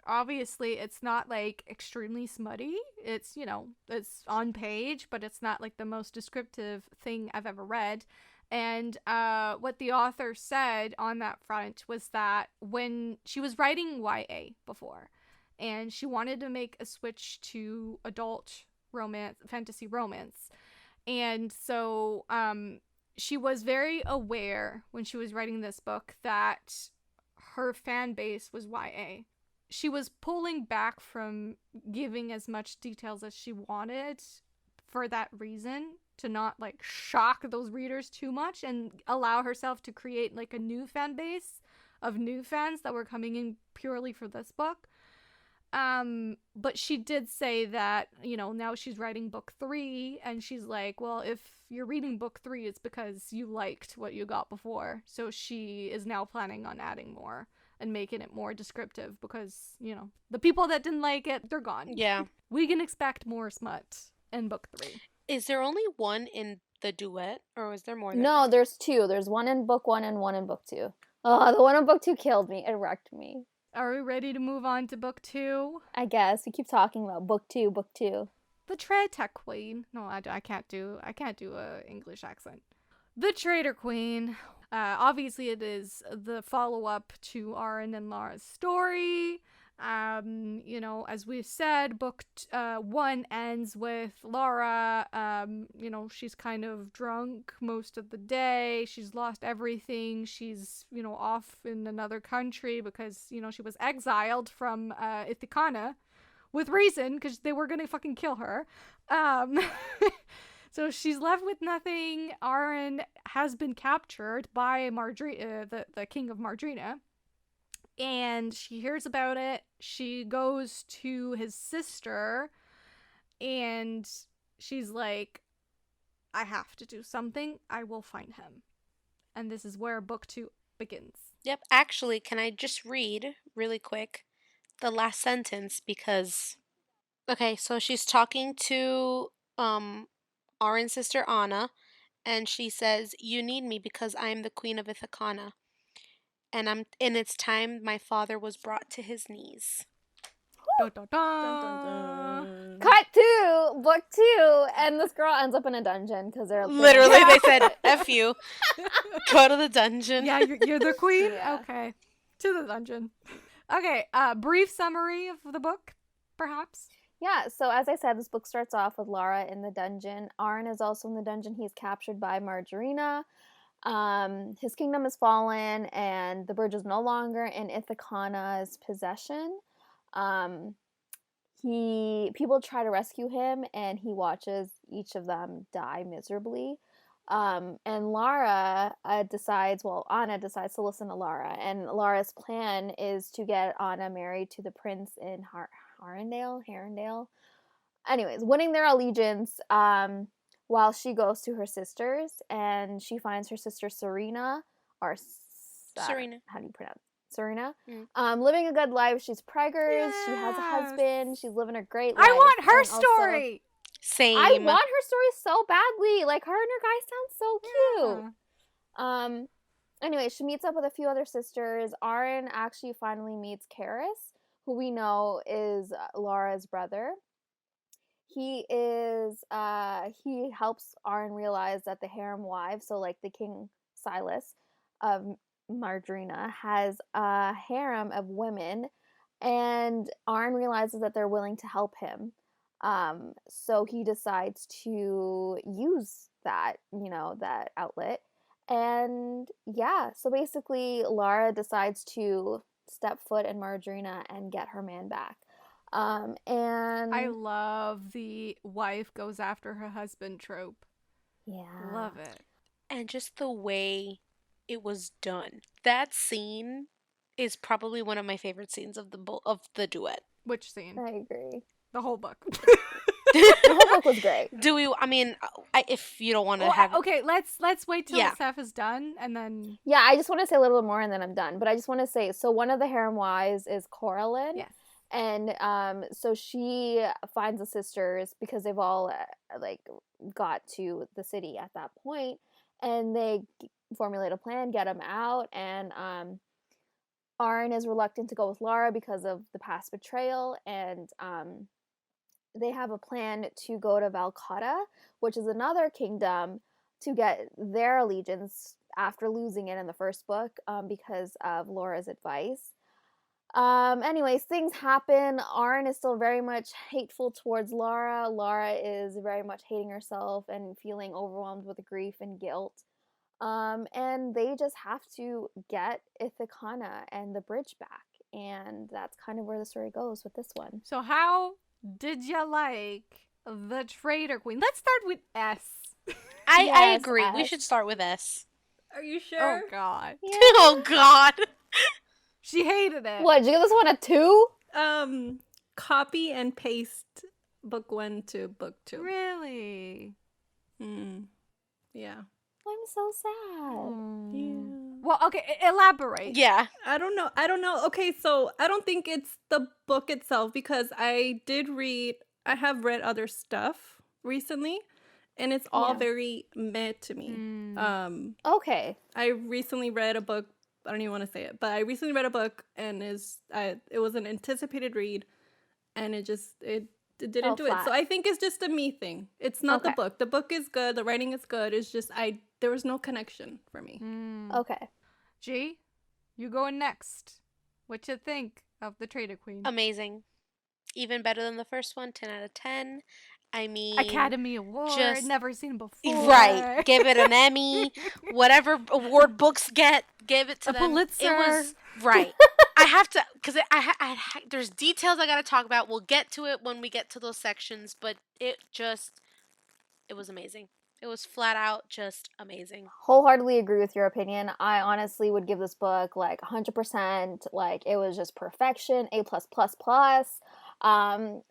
obviously it's not like extremely smutty. It's, you know, it's on page, but it's not like the most descriptive thing I've ever read. And what the author said on that front was that when she was writing YA before, and she wanted to make a switch to adult romance, fantasy romance. And so she was very aware when she was writing this book that her fan base was YA. She was pulling back from giving as much details as she wanted for that reason, to not like shock those readers too much and allow herself to create like a new fan base of new fans that were coming in purely for this book. But she did say that, you know, now she's writing book 3, and she's like, well, if you're reading book 3, it's because you liked what you got before. So she is now planning on adding more and making it more descriptive because, you know, the people that didn't like it, they're gone. Yeah. We can expect more smut in book 3. Is there only one in the duet, or is there more than No, one? there's 2. There's one in book 1 and one in book 2. Oh, the one in book 2 killed me. It wrecked me. Are we ready to move on to book 2? I guess we keep talking about book 2, book 2. The Traitor Queen. No, I can't do a English accent. The Traitor Queen. Obviously, it is the follow-up to Aren and Lara's story. You know, as we've said, book 1 ends with Lara, you know, she's kind of drunk most of the day. She's lost everything. She's, you know, off in another country because, you know, she was exiled from Ithicana with reason, because they were gonna fucking kill her. So she's left with nothing. Aren has been captured by the king of Maridrinan. And she hears about it. She goes to his sister, and she's like, I have to do something. I will find him. And this is where book 2 begins. Yep. Actually, can I just read really quick the last sentence? Because, okay, so she's talking to Aren's sister Anna, and she says, "You need me because I am the queen of Ithicana. And it's time my father was brought to his knees." Dun, dun, dun. Dun, dun, dun. Cut to book 2, and this girl ends up in a dungeon because they're Literally, they said, F you. Go to the dungeon. Yeah, you're the queen? Yeah. Okay. To the dungeon. Okay, brief summary of the book, perhaps? Yeah, so as I said, this book starts off with Lara in the dungeon. Aren is also in the dungeon. He's captured by Maridrinan. His kingdom has fallen, and the bridge is no longer in Ithicana's possession. People try to rescue him, and he watches each of them die miserably. And Anna decides to listen to Lara, and Lara's plan is to get Anna married to the prince in Harendale. Anyways, winning their allegiance, while she goes to her sister's, and she finds her sister Serena, or Serena. how do you pronounce it? Serena? Mm. Living a good life. She's preggers. She has a husband. She's living a great life. I want her And also, story! Same. I want her story so badly. Like, her and her guy sound so cute. Yeah. Anyway, she meets up with a few other sisters. Aren actually finally meets Karis, who we know is Lara's brother. He helps Aren realize that the harem wives, so like the King Silas of Maridrinan, has a harem of women, and Aren realizes that they're willing to help him. So he decides to use that, that outlet. And yeah, so basically Lara decides to step foot in Maridrinan and get her man back. And I love the wife goes after her husband trope. Yeah. Love it. And just the way it was done. That scene is probably one of my favorite scenes of the duet. Which scene? I agree. The whole book. The whole book was great. Do we? I mean, if you don't want to have. Okay, let's wait till Yeah. Steph is done and then. Yeah, I just want to say a little bit more and then I'm done. But I just want to say, so one of the harem wives is Coraline. Yes. And so she finds the sisters because they've all got to the city at that point, and they formulate a plan, get them out, and Aren is reluctant to go with Lara because of the past betrayal, and they have a plan to go to Valcata, which is another kingdom to get their allegiance after losing it in the first book, because of Laura's advice. Anyways, things happen. Aren is still very much hateful towards Lara. Lara is very much hating herself and feeling overwhelmed with grief and guilt. And they just have to get Ithicana and the bridge back. And that's kind of where the story goes with this one. So how did you like the Traitor Queen? Let's start with S. I Yes, agree. We S. should start with S. Are you sure? Oh, God. Yeah. Oh, God. She hated it. What, did you give this one a 2? Copy and paste book 1 to book 2. Really? Yeah. I'm so sad. Yeah. Well, okay, elaborate. Yeah. I don't know. Okay, so I don't think it's the book itself, because I have read other stuff recently, and it's all very meh to me. Okay. I recently read a book. I don't even want to say it, but I recently read a book, and it was an anticipated read, and it didn't do it. So I think it's just a me thing. It's not the book. The book is good. The writing is good. It's just there was no connection for me. Okay. G, you going next. What you think of the Traitor Queen? Amazing. Even better than the first one. 10 out of 10. I mean, Academy Award, never seen before. Right. Give it an Emmy. Whatever award books get, give it to them. Pulitzer. It was right. I have to, because there's details I got to talk about. We'll get to it when we get to those sections, but it was amazing. It was flat out just amazing. Wholeheartedly agree with your opinion. I honestly would give this book like 100%. Like, it was just perfection. A+++.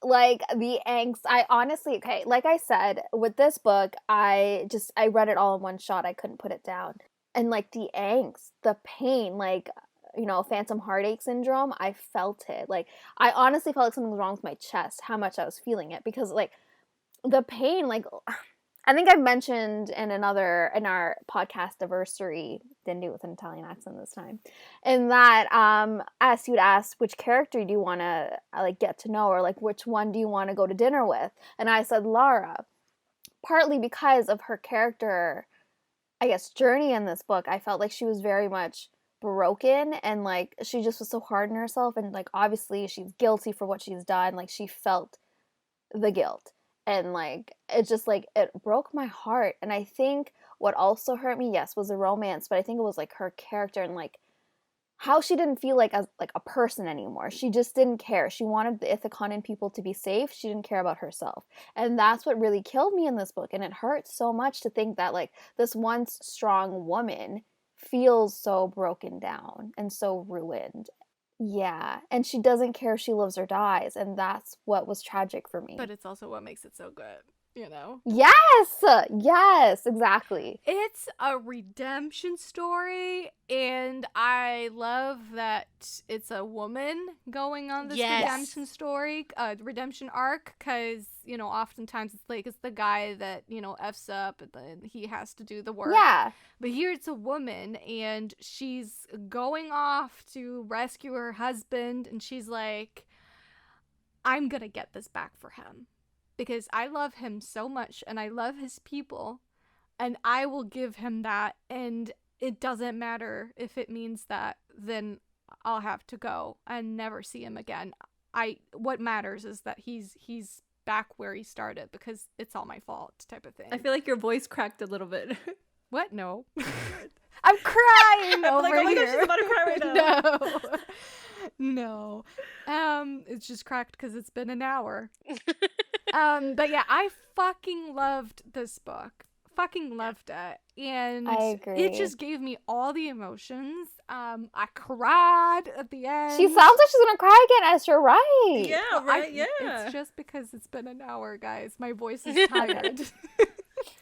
Like the angst. I honestly, okay, like I said, with this book, I read it all in one shot. I couldn't put it down. And like the angst, the pain, like, you know, phantom heartache syndrome, I felt it. Like, I honestly felt like something was wrong with my chest, how much I was feeling it, because like the pain, like, I think I mentioned in our podcast anniversary, didn't do it with an Italian accent this time, in that as you'd ask which character do you want to like get to know, or like which one do you want to go to dinner with, and I said Lara, partly because of her character, I guess, journey in this book. I felt like she was very much broken, and like she just was so hard on herself, and like obviously she's guilty for what she's done. Like, she felt the guilt. And like it just like it broke my heart. And I think what also hurt me, yes, was the romance, but I think it was like her character and like how she didn't feel like a person anymore. She just didn't care. She wanted the Ithicanan people to be safe. She didn't care about herself. And that's what really killed me in this book. And it hurts so much to think that like this once strong woman feels so broken down and so ruined. Yeah, and she doesn't care if she lives or dies, and that's what was tragic for me. But it's also what makes it so good, you know? Yes, exactly. It's a redemption story, and I love that it's a woman going on this redemption story, redemption arc, because, you know, oftentimes it's like it's the guy that, you know, F's up, and then he has to do the work. Yeah. But here it's a woman, and she's going off to rescue her husband, and she's like, I'm gonna get this back for him. Because I love him so much, and I love his people, and I will give him that, and it doesn't matter if it means that then I'll have to go and never see him again. What matters is that he's back where he started, because it's all my fault type of thing. I feel like your voice cracked a little bit. What? No. I'm crying over like, oh my here. gosh, she's about to cry right No. now. It's just cracked because it's been an hour. But yeah, I fucking loved this book. Fucking loved it. And I agree. it just gave me all the emotions. I cried at the end. She sounds like she's gonna cry again, as you're right. Yeah, right, yeah. It's just because it's been an hour, guys. My voice is tired.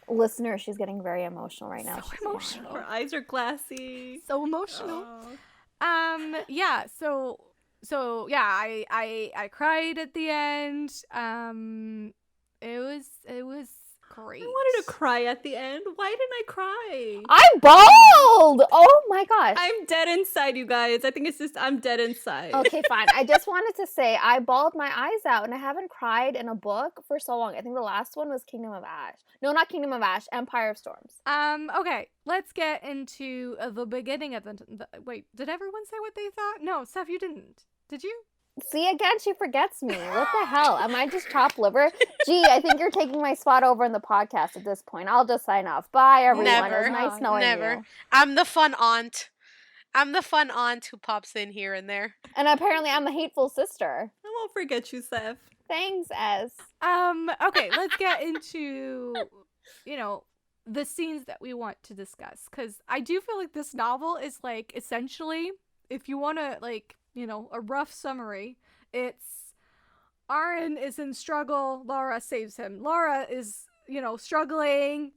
Listener, she's getting very emotional right now. So emotional. Her eyes are glassy. So emotional. Oh. Yeah, so yeah, I cried at the end. It was great. I wanted to cry at the end. Why didn't I cry? I bawled. Oh my gosh. I'm dead inside, you guys. I think it's just I'm dead inside. Okay, fine. I just wanted to say I bawled my eyes out, and I haven't cried in a book for so long. I think the last one was Kingdom of Ash. No, not Kingdom of Ash. Empire of Storms. Okay, let's get into the beginning of the. Wait, did everyone say what they thought? No, Steph, you didn't. Did you? See, again, she forgets me. What the hell? Am I just chopped liver? Gee, I think you're taking my spot over in the podcast at this point. I'll just sign off. Bye, everyone. Never. It was nice knowing you. I'm the fun aunt. I'm the fun aunt who pops in here and there. And apparently I'm the hateful sister. I won't forget you, Seth. Thanks, S. Okay, let's get into, the scenes that we want to discuss. Because I do feel like this novel is, like, essentially, if you want to, like, a rough summary, it's Aren is in struggle, Lara saves him. Lara is, struggling,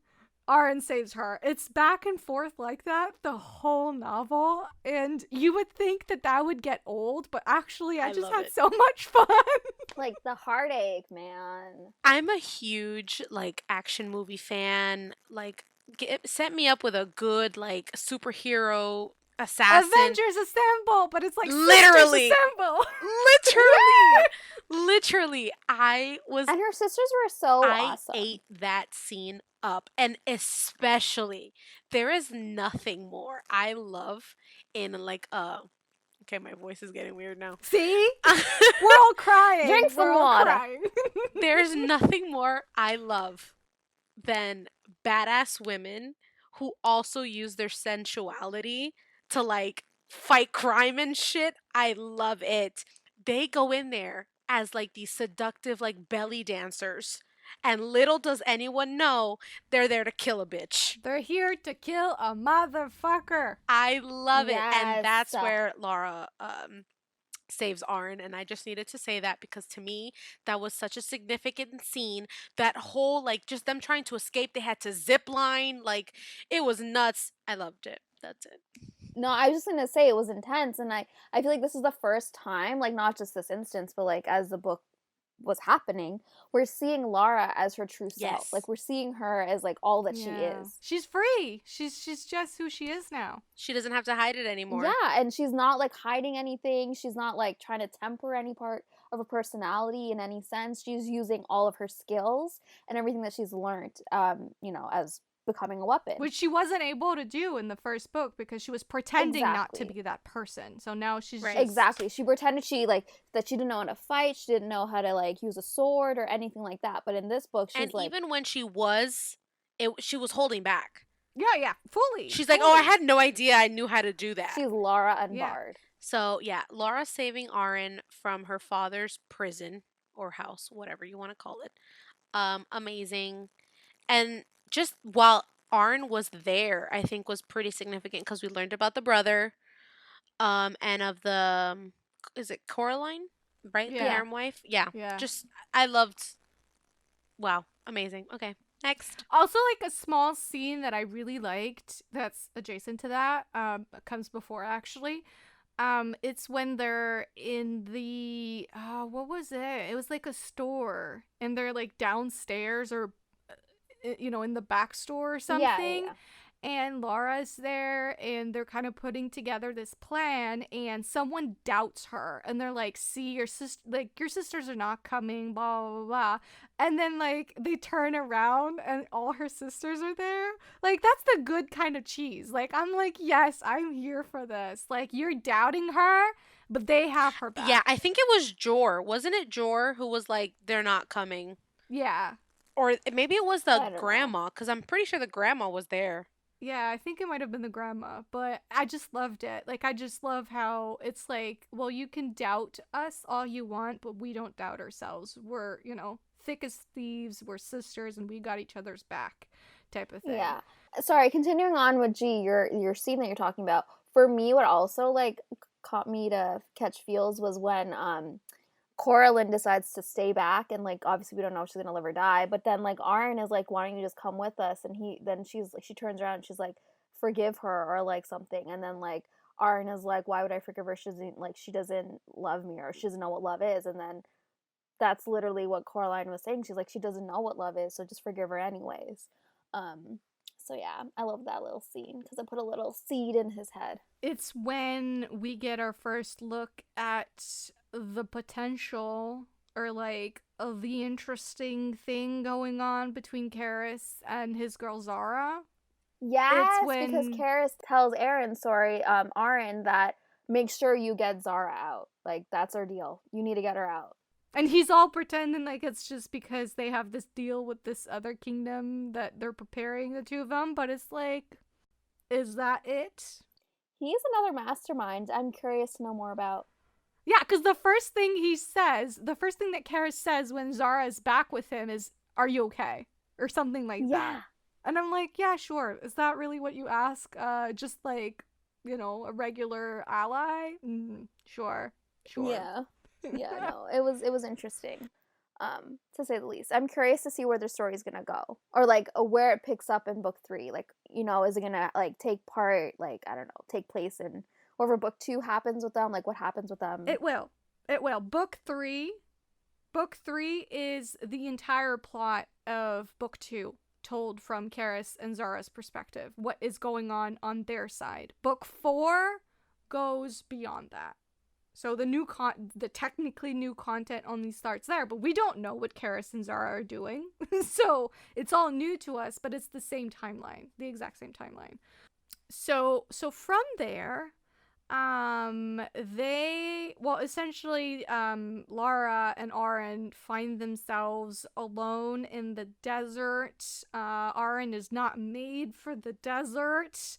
Aren saves her. It's back and forth like that the whole novel, and you would think that would get old, but actually I just had so much fun. Like, the heartache, man. I'm a huge, like, action movie fan. Like, set me up with a good, like, superhero assassin. Avengers Assemble, but it's like literally Sisters Assemble. Literally, And her sisters were so awesome. I ate that scene up, and especially there is nothing more I love in, like, okay, my voice is getting weird now. See? We're all crying. Drink some water. There's nothing more I love than badass women who also use their sensuality to, like, fight crime and shit. I love it. They go in there as, like, these seductive, like, belly dancers. And little does anyone know, they're there to kill a bitch. They're here to kill a motherfucker. I love it. Yes. And that's where Lara saves Aren. And I just needed to say that because to me, that was such a significant scene. That whole, like, just them trying to escape, they had to zip line. Like, it was nuts. I loved it. That's it. No, I was just going to say it was intense. And I feel like this is the first time, like, not just this instance, but, like, as the book was happening, we're seeing Lara as her true self. Yes. Like, we're seeing her as, like, all that she is. She's free. She's just who she is now. She doesn't have to hide it anymore. Yeah, and she's not, like, hiding anything. She's not, like, trying to temper any part of her personality in any sense. She's using all of her skills and everything that she's learned, as becoming a weapon. Which she wasn't able to do in the first book because she was pretending not to be that person. So now she's just... Exactly. She pretended that she didn't know how to fight. She didn't know how to, like, use a sword or anything like that. But in this book, she's and like... even when she was holding back. Yeah, fully. She's like, oh, I had no idea I knew how to do that. She's Lara unbarred. So, yeah, Lara saving Aren from her father's prison or house, whatever you want to call it. Amazing. And just while Aren was there, I think was pretty significant because we learned about the brother, and of the, is it Coraline, right? Yeah. The harem wife? Yeah. Just, I loved, wow, amazing. Okay, next. Also, like, a small scene that I really liked that's adjacent to that, comes before, actually. It's when they're in the, what was it? It was like a store, and they're, like, downstairs or in the back store or something. Yeah. And Laura's there, and they're kind of putting together this plan, and someone doubts her, and they're like, see, your sisters are not coming, blah, blah, blah. And then, like, they turn around, and all her sisters are there. Like, that's the good kind of cheese. Like, I'm like, yes, I'm here for this. Like, you're doubting her, but they have her back. Yeah, I think it was Jor. Wasn't it Jor who was like, they're not coming? Yeah. Or maybe it was the grandma, because I'm pretty sure the grandma was there. Yeah, I think it might have been the grandma, but I just loved it. Like, I just love how it's like, well, you can doubt us all you want, but we don't doubt ourselves. We're, thick as thieves, we're sisters, and we got each other's back type of thing. Yeah. Sorry, continuing on with your scene that you're talking about, for me, what also, like, caught me to catch feels was when, Coraline decides to stay back, and, like, obviously we don't know if she's gonna live or die, but then, like, Aren is like, why don't you just come with us? And she turns around and she's like, forgive her, or like something, and then, like, Aren is like, why would I forgive her? She doesn't love me, or she doesn't know what love is. And then that's literally what Coraline was saying. She's like, she doesn't know what love is, so just forgive her anyways. So yeah, I love that little scene because it put a little seed in his head. It's when we get our first look at the potential, or like the interesting thing going on between Karis and his girl Zara. Yes, It's when because Karis tells Aren, that make sure you get Zara out. Like, that's our deal. You need to get her out. and he's all pretending like it's just because they have this deal with this other kingdom that they're preparing, the two of them, but it's like, is that it? He's another mastermind I'm curious to know more about. Yeah, because the first thing that Karis says when Zara is back with him is, "Are you okay?" or something like that. And I'm like, yeah, sure. Is that really what you ask? Just like, a regular ally? Sure. Yeah. Yeah, no, it was interesting, to say the least. I'm curious to see where the story's gonna go, or like where it picks up in book 3. Like, is it gonna like take place in wherever book 2 happens with them? Like, what happens with them? It will. Book 3 is the entire plot of book 2, told from Karis and Zara's perspective. What is going on their side? Book 4 goes beyond that. So the technically new content only starts there, but we don't know what Karis and Zara are doing. So it's all new to us, but it's the same timeline, the exact same timeline. So from there, essentially, Lara and Aren find themselves alone in the desert. Aren is not made for the desert.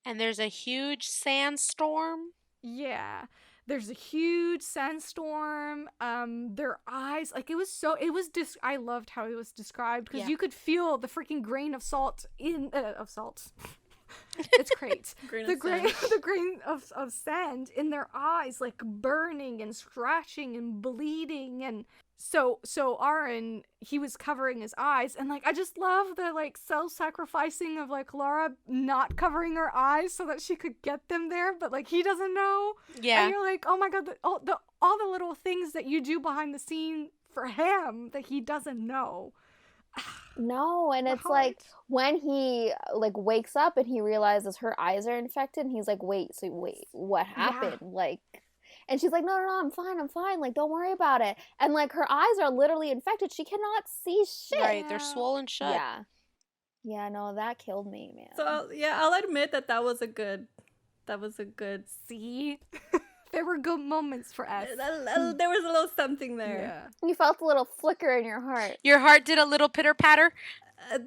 And there's a huge sandstorm. Yeah. There's a huge sandstorm. Their eyes, like, I loved how it was described, because you could feel the freaking grain of salt of salt. It's great. The grain of sand in their eyes, like burning and scratching and bleeding. And so Aren, he was covering his eyes, and like, I just love the like self-sacrificing of like Lara not covering her eyes so that she could get them there, but like he doesn't know. Yeah. And you're like, oh my god, all the little things that you do behind the scene for him that he doesn't know. No, and it's like when he like wakes up and he realizes her eyes are infected, and he's like, wait, what happened? Yeah. Like, and she's like, no, I'm fine, like, don't worry about it. And like, her eyes are literally infected, she cannot see shit. Right, they're swollen shut. Yeah, no, that killed me, man. So yeah, I'll admit that was a good see. There were good moments for us. There was a little something there. Yeah. You felt a little flicker in your heart. Your heart did a little pitter-patter?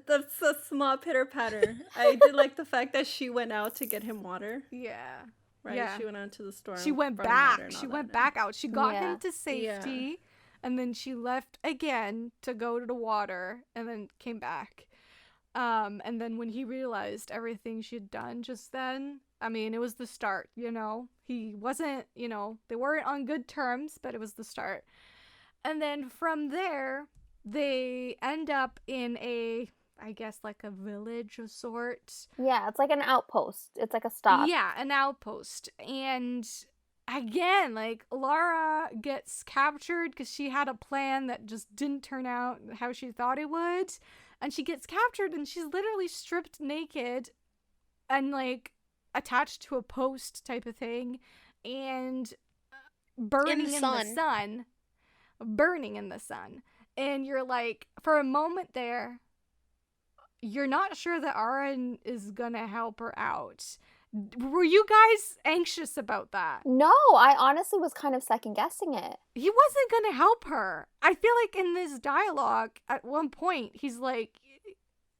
That's a small pitter-patter. I did like the fact that she went out to get him water. Yeah. Right? Yeah. She went out to the storm. She went back. She went back out. She got him to safety, and then she left again to go to the water, and then came back. And then when he realized everything she'd done just then, I mean, it was the start, He wasn't, they weren't on good terms, but it was the start. And then from there, they end up in I guess, like a village of sorts. Yeah, it's like an outpost. It's like a stop. Yeah, an outpost. And again, like, Lara gets captured because she had a plan that just didn't turn out how she thought it would. And she gets captured, and she's literally stripped naked and, like, attached to a post type of thing, and burning in the sun. And you're like, for a moment there, you're not sure that Aren is gonna help her out. Were you guys anxious about that? No, I honestly was kind of second guessing it. He wasn't gonna help her. I feel like in this dialogue, at one point, he's like,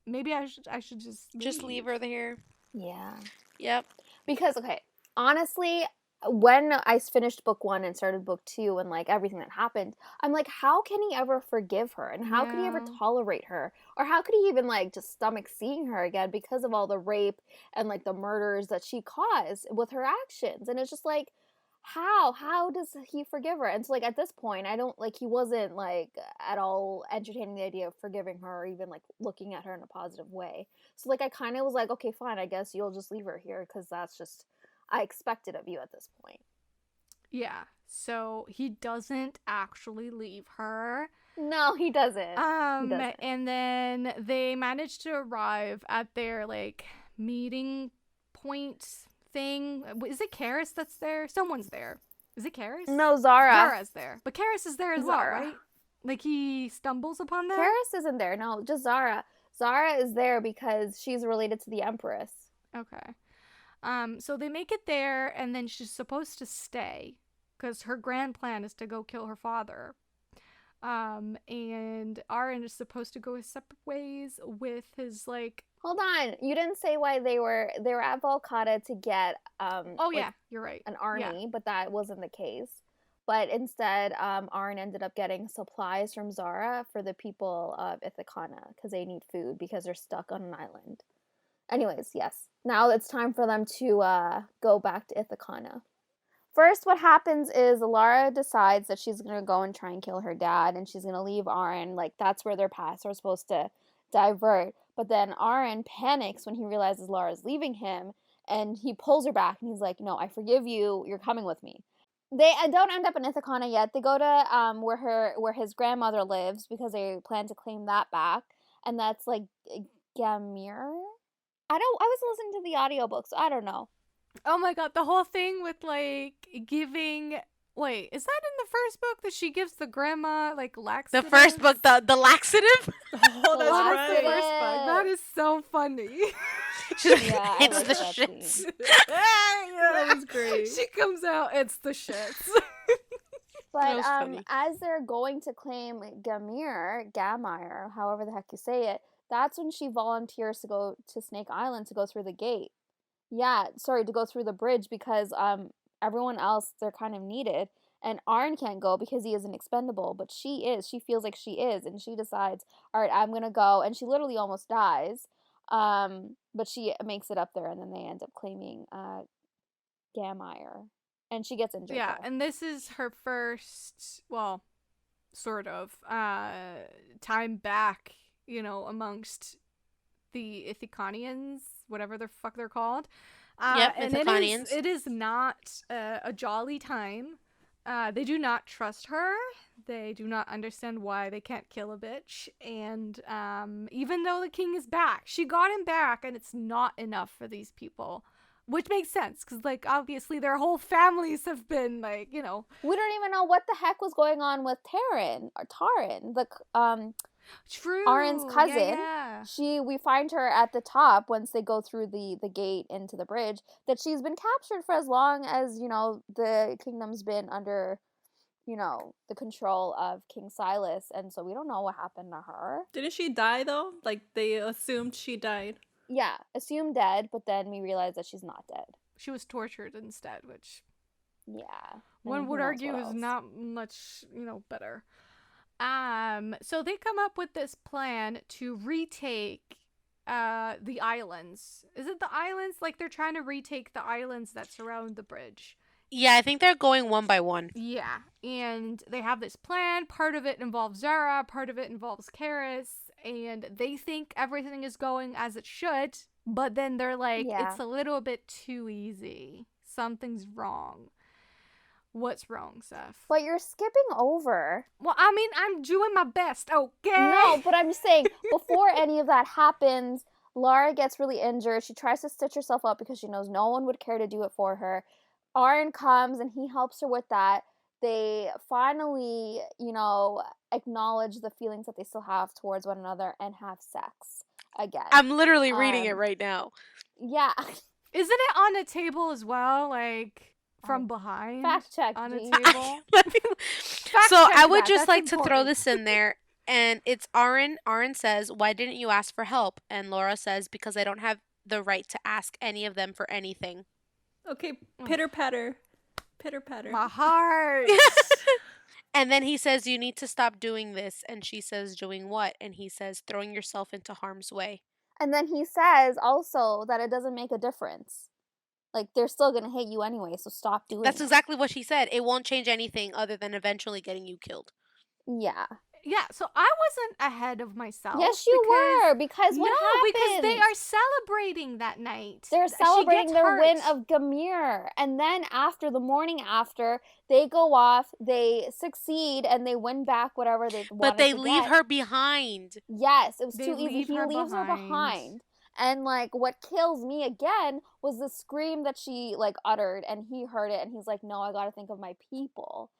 maybe I should just leave her there. Yeah. Yep. Because, okay, honestly, when I finished book 1 and started book 2 and like everything that happened, I'm like, how can he ever forgive her? And how could he ever tolerate her? Or how could he even like just stomach seeing her again because of all the rape and like the murders that she caused with her actions? And it's just like, how does he forgive her? And so like at this point, I don't like, he wasn't like at all entertaining the idea of forgiving her or even like looking at her in a positive way. So like I kind of was like, okay, fine, I guess you'll just leave her here because that's just I expected of you at this point. Yeah. So he doesn't actually leave her. No, he doesn't. He doesn't. And then they manage to arrive at their like meeting point thing. Is it Karis that's there? Someone's there. Is it Karis? No, Zara. Zara's there. But Karis is there as Zara. well, right? Like he stumbles upon them? Karis isn't there. No, just Zara. Zara is there because she's related to the Empress. Okay. So they make it there, and then she's supposed to stay because her grand plan is to go kill her father. And Aren is supposed to go his separate ways with his like. Hold on, you didn't say why they were at Volcata to get Oh yeah, you're right. an army, but that wasn't the case. But instead, Aren ended up getting supplies from Zara for the people of Ithicana because they need food because they're stuck on an island. Anyways, yes. Now it's time for them to go back to Ithicana. First, what happens is Lara decides that she's going to go and try and kill her dad, and she's going to leave Aren. Like, that's where their paths are supposed to divert. But then Aren panics when he realizes Lara's leaving him, and he pulls her back, and he's like, no, I forgive you. You're coming with me. They don't end up in Ithicana yet. They go to where his grandmother lives because they plan to claim that back. And that's, like, Gamir? I was listening to the audiobook, so I don't know. Oh my god, the whole thing with like giving. Wait, is that in the first book that she gives the grandma like laxative? The first book, the laxative. Oh, that's The right. first book. That is so funny. Yeah, I It's like the that shits. scene. That was great. She comes out, it's the shits. But That was funny. as they're going to claim Gamire, however the heck you say it, that's when she volunteers to go to Snake Island to go through the gate. Yeah, sorry, to go through the bridge because everyone else, they're kind of needed. And Aren can't go because he isn't expendable, but she is. She feels like she is, and she decides, all right, I'm going to go. And she literally almost dies, but she makes it up there, and then they end up claiming Gamire. And she gets injured. Yeah, though. and this is her first, well, sort of, time back, amongst the Ithicanians, whatever the fuck they're called. Yep, and Ithicanians. it is not a jolly time. They do not trust her. They do not understand why they can't kill a bitch. And even though the king is back, she got him back, and it's not enough for these people. Which makes sense, because, like, obviously their whole families have been, like, We don't even know what the heck was going on with Taran, True. Aren's cousin. Yeah. We find her at the top once they go through the gate into the bridge, that she's been captured for as long as, the kingdom's been under, the control of King Silas, and so we don't know what happened to her. Didn't she die though? Like they assumed she died. Yeah, assumed dead, but then we realize that she's not dead. She was tortured instead, which Yeah. one And would who knows argue what is else. not much, better. So they come up with this plan to retake the islands. Is it the islands? Like they're trying to retake the islands that surround the bridge. Yeah, I think they're going one by one. Yeah, and they have this plan. Part of it involves Zara, part of it involves Karis, and they think everything is going as it should, but then they're like, Yeah. it's a little bit too easy. Something's wrong. What's wrong, Seth? But you're skipping over. Well, I mean, I'm doing my best, okay? No, but I'm just saying, before any of that happens, Lara gets really injured. She tries to stitch herself up because she knows no one would care to do it for her. Aren comes and he helps her with that. They finally, acknowledge the feelings that they still have towards one another and have sex again. I'm literally reading it right now. Yeah. Isn't it on a table as well, like from behind? Fact check, on a G. table. So check I would that, just that's like to throw important. this in there, and it's Aren. Aren says, "Why didn't you ask for help?" And Laura says, "Because I don't have the right to ask any of them for anything." Okay, pitter patter. Pitter patter. My heart. And then he says, "You need to stop doing this." And she says, "Doing what?" And he says, "Throwing yourself into harm's way." And then he says also that it doesn't make a difference. Like, they're still going to hate you anyway, so stop doing That's it. exactly what she said. It won't change anything other than eventually getting you killed. Yeah. Yeah, so I wasn't ahead of myself. Yes, you were, because what because they happens? are celebrating that night. They're celebrating their win of Gamir, and then after, the morning after, they go off, they succeed, and they win back whatever they wanted to get. But they leave her behind. Yes, it was They too easy. leave He her leaves her behind. And like, what kills me again was the scream that she like uttered, and he heard it, and he's like, "No, I gotta think of my people."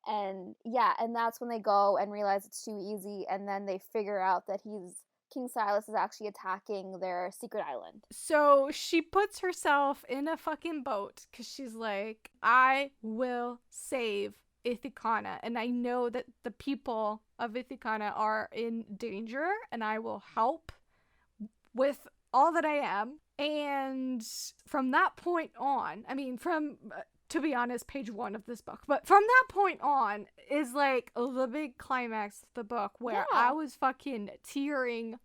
And yeah, and that's when they go and realize it's too easy, and then they figure out that King Silas is actually attacking their secret island. So she puts herself in a fucking boat because she's like, I will save Ithicana, and I know that the people of Ithicana are in danger, and I will help with all that I am. And from that point on, I mean, from to be honest, page 1 of this book, but from that point on is like the big climax of the book where I was fucking tearing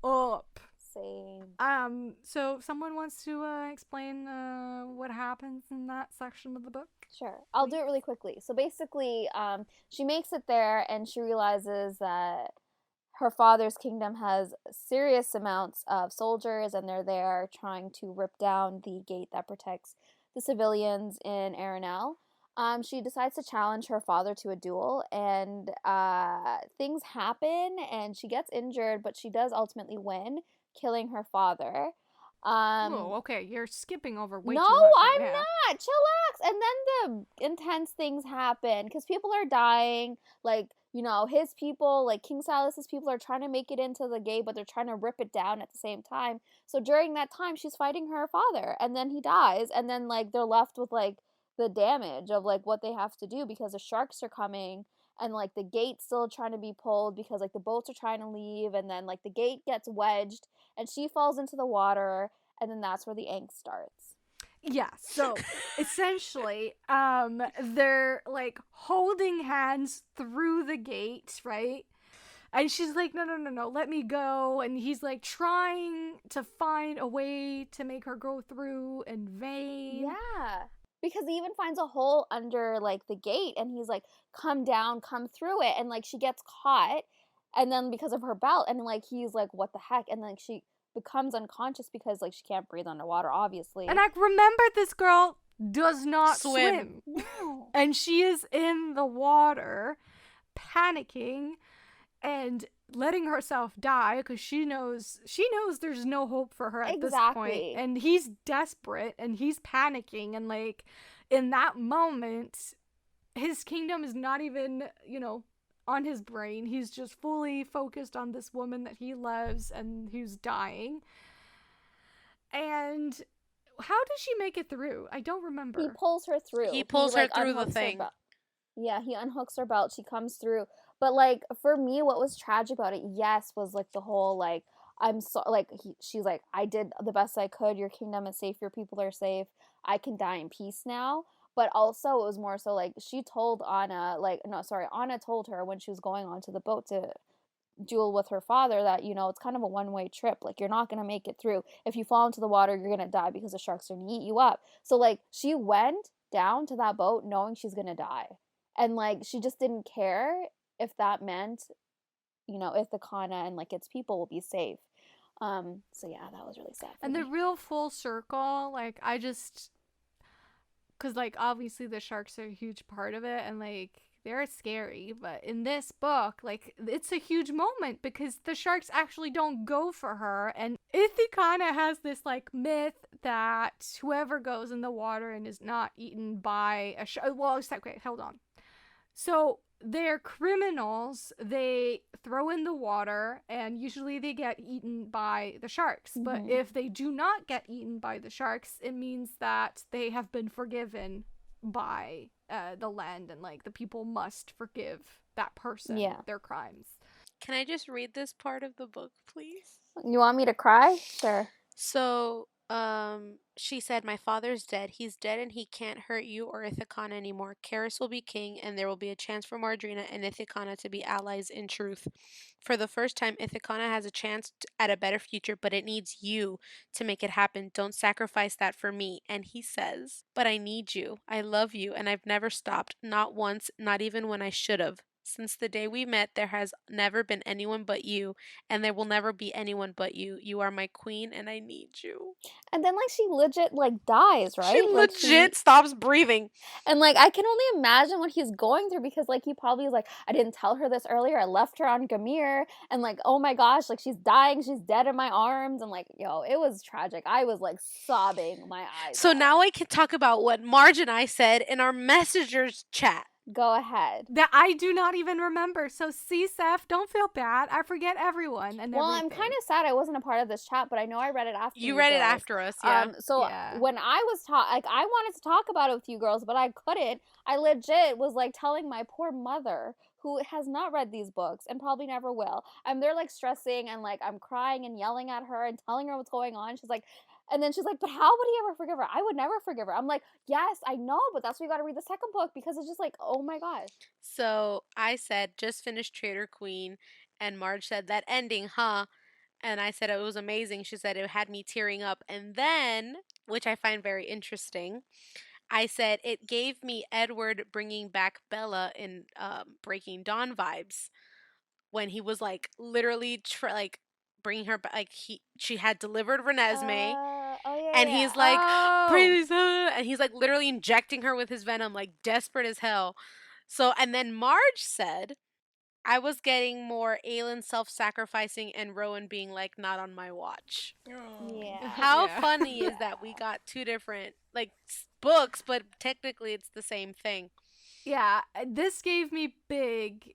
up. Same. So someone wants to explain what happens in that section of the book? Sure. I'll do it really quickly. So basically, she makes it there, and she realizes that her father's kingdom has serious amounts of soldiers, and they're there trying to rip down the gate that protects the civilians in Aren. She decides to challenge her father to a duel, and things happen, and she gets injured, but she does ultimately win, killing her father. Oh, okay. You're skipping over way too much. No, I'm not. Chillax. And then the intense things happen because people are dying. Like, you know, his people, like King Silas's people, are trying to make it into the gate, but they're trying to rip it down at the same time. So during that time, she's fighting her father, and then he dies, and then like they're left with like the damage of like what they have to do because the sharks are coming, and like the gate's still trying to be pulled because like the boats are trying to leave, and then like the gate gets wedged, and she falls into the water, and then that's where the angst starts. Yeah, so essentially, they're like holding hands through the gate, right? And she's like, no, let me go. And he's like trying to find a way to make her go through in vain. Yeah. Because he even finds a hole under like the gate, and he's like, come down, come through it. And like she gets caught, and then because of her belt, and like he's like, what the heck? And like she becomes unconscious because like she can't breathe underwater, obviously. And I remember this girl does not swim. No. And she is in the water panicking and letting herself die because she knows there's no hope for her at this point. And he's desperate and he's panicking, and like in that moment his kingdom is not even, you know, on his brain. He's just fully focused on this woman that he loves and who's dying. And how does she make it through? I don't remember. He pulls her through. He pulls her through the thing. Yeah, he unhooks her belt. She comes through. But like for me, what was tragic about it, yes, was like the whole like, I'm so like she's like, I did the best I could. Your kingdom is safe. Your people are safe. I can die in peace now. But also it was more so like she told Anna, like, no, sorry, Anna told her when she was going onto the boat to duel with her father that, you know, it's kind of a one-way trip. Like, you're not going to make it through. If you fall into the water, you're going to die because the sharks are going to eat you up. So like she went down to that boat knowing she's going to die. And like she just didn't care if that meant, you know, Ithicana and like its people will be safe. So yeah, that was really sad. And the real full circle, like I just, because like obviously the sharks are a huge part of it, and like they're scary, but in this book, like it's a huge moment because the sharks actually don't go for her. And Ithicana has this like myth that whoever goes in the water and is not eaten by a shark, well, okay, hold on. So they're criminals. They throw in the water, and usually they get eaten by the sharks. Mm-hmm. But if they do not get eaten by the sharks, it means that they have been forgiven by the land, and like the people must forgive that person their crimes. Can I just read this part of the book, please? You want me to cry? Sure. So she said, my father's dead. He's dead, and he can't hurt you or Ithicana anymore. Karis will be king, and there will be a chance for Maridrinan and Ithicana to be allies in truth. For the first time, Ithicana has a chance at a better future, but it needs you to make it happen. Don't sacrifice that for me. And he says, but I need you. I love you, and I've never stopped. Not once, not even when I should have. Since the day we met, there has never been anyone but you, and there will never be anyone but you. You are my queen, and I need you. And then like she legit like dies, She right? Like legit stops breathing. and like I can only imagine what he's going through because like he probably was like, I didn't tell her this earlier. I left her on Gamir, and like, oh my gosh, like she's dying, she's dead in my arms, and like, yo, it was tragic. I was like sobbing my eyes So out. now I can talk about what Marge and I said in our messengers chat. Go ahead. That I do not even remember. So, Seth, don't feel bad. I forget everyone and Well, everything. I'm kind of sad I wasn't a part of this chat, but I know I read it after You read it girls. after us, yeah. So Yeah. when I was like I wanted to talk about it with you girls, but I couldn't. I legit was like telling my poor mother, who has not read these books and probably never will. I'm there like stressing and like I'm crying and yelling at her and telling her what's going on. She's like, and then she's like, but how would he ever forgive her? I would never forgive her. I'm like, yes, I know, but that's why you got to read the second book because it's just like, oh my gosh. So I said, just finished Traitor Queen, and Marge said, that ending, huh? And I said it was amazing. She said it had me tearing up. And then, which I find very interesting, I said it gave me Edward bringing back Bella in Breaking Dawn vibes when he was like literally like bringing her back. Like she had delivered Renesmee. Oh yeah. And yeah. he's like, Oh. "Praise her," and he's like literally injecting her with his venom, like desperate as hell. So, and then Marge said, I was getting more Aelin self-sacrificing and Rowan being like, not on my watch. Yeah. How Yeah. funny is that we got two different, like, books, but technically it's the same thing. Yeah, this gave me big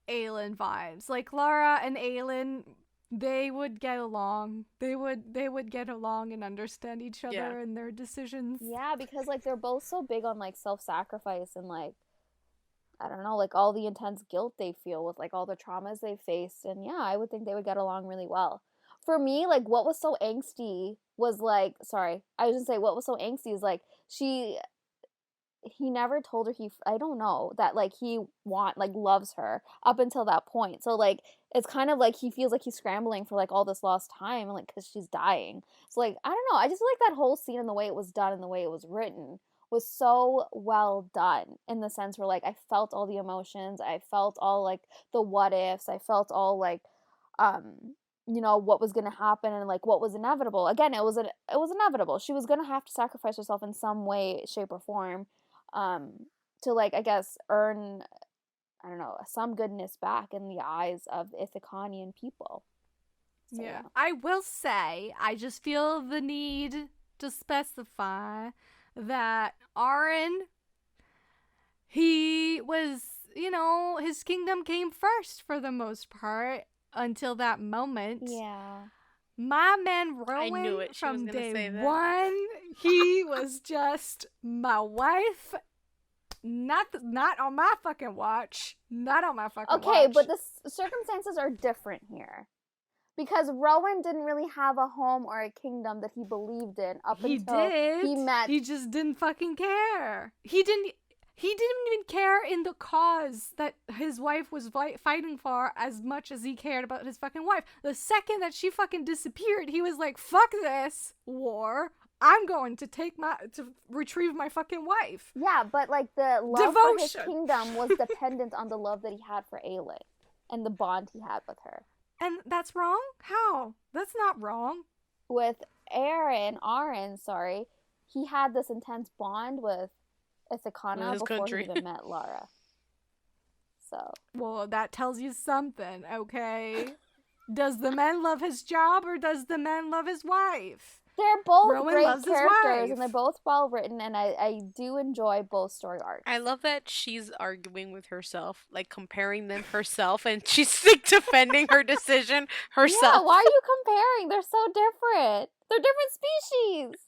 Aelin vibes. Like Lara and Aelin, they would get along. They would get along and understand each other Yeah. and their decisions. Yeah, because like they're both so big on like self-sacrifice and like I don't know, like all the intense guilt they feel with like all the traumas they faced. And yeah, I would think they would get along really well. For me, like what was so angsty was like, sorry, I was gonna say what was so angsty is like he never told her I don't know that like he loves her up until that point. So like it's kind of like he feels like he's scrambling for like all this lost time like because she's dying. So like I don't know, I just feel like that whole scene and the way it was done and the way it was written was so well done in the sense where like I felt all the emotions, I felt all like the what ifs, I felt all like you know what was going to happen and like what was inevitable. Again, it was inevitable. She was going to have to sacrifice herself in some way, shape or form to like I guess earn I don't know some goodness back in the eyes of the Ithicanian people. So, yeah. I will say, I just feel the need to specify that Aren, he was, you know, his kingdom came first for the most part until that moment. Yeah. My man I knew Rowan it. She was from gonna say day that. one, he was just my wife. Not on my fucking watch. Not on my fucking watch. Okay, but the circumstances are different here. Because Rowan didn't really have a home or a kingdom that he believed in up until he met. He just didn't fucking care. He didn't even care in the cause that his wife was fighting for as much as he cared about his fucking wife. The second that she fucking disappeared, he was like, fuck this war. I'm going to retrieve my fucking wife. Yeah, but like the love for his kingdom was dependent on the love that he had for Aelin and the bond he had with her. And that's wrong? How? That's not wrong. With Aren, he had this intense bond with Ithicana before he even met Lara. So. Well, that tells you something, okay? Does the man love his job or does the man love his wife? They're both Rowan great loves characters and they're both well written and I do enjoy both story arcs. I love that she's arguing with herself, like comparing them herself, and she's like defending her decision herself. Yeah, why are you comparing? They're so different. They're different species.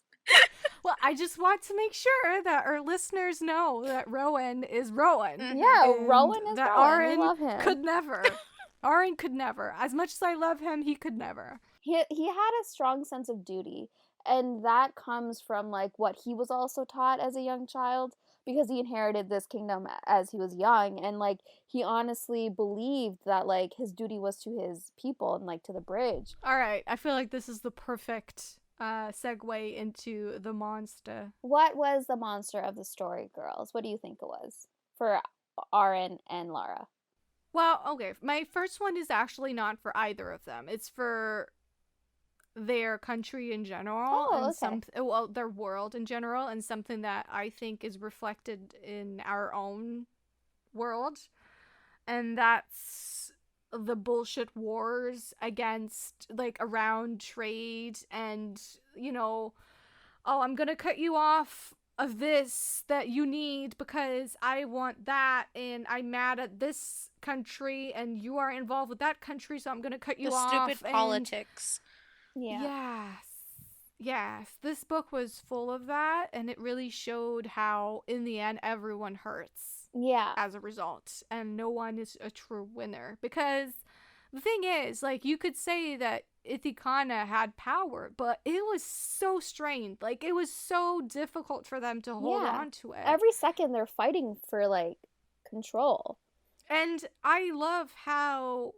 Well, I just want to make sure that our listeners know that Rowan is Rowan. Mm-hmm. Yeah, Rowan is that Rowan. Aren We love him. could never. Aren could never. As much as I love him, he could never. He had a strong sense of duty, and that comes from like what he was also taught as a young child because he inherited this kingdom as he was young, and like he honestly believed that like his duty was to his people and like to the bridge. All right, I feel like this is the perfect segue into the monster. What was the monster of the story, girls? What do you think it was for Aren and Lara? Well, okay. My first one is actually not for either of them. It's for their country in general Oh, and okay. their world in general, and something that I think is reflected in our own world. And that's the bullshit wars against, like, around trade and, oh, I'm gonna cut you off of this that you need because I want that, and I'm mad at this country and you are involved with that country, so I'm gonna cut The you stupid off. And politics. Yeah. yes, this book was full of that, and it really showed how in the end everyone hurts Yeah. as a result, and no one is a true winner. Because the thing is, like, you could say that Ithicana had power, but it was so strained. Like, it was so difficult for them to hold Yeah. on to it. Every second they're fighting for, like, control. And I love how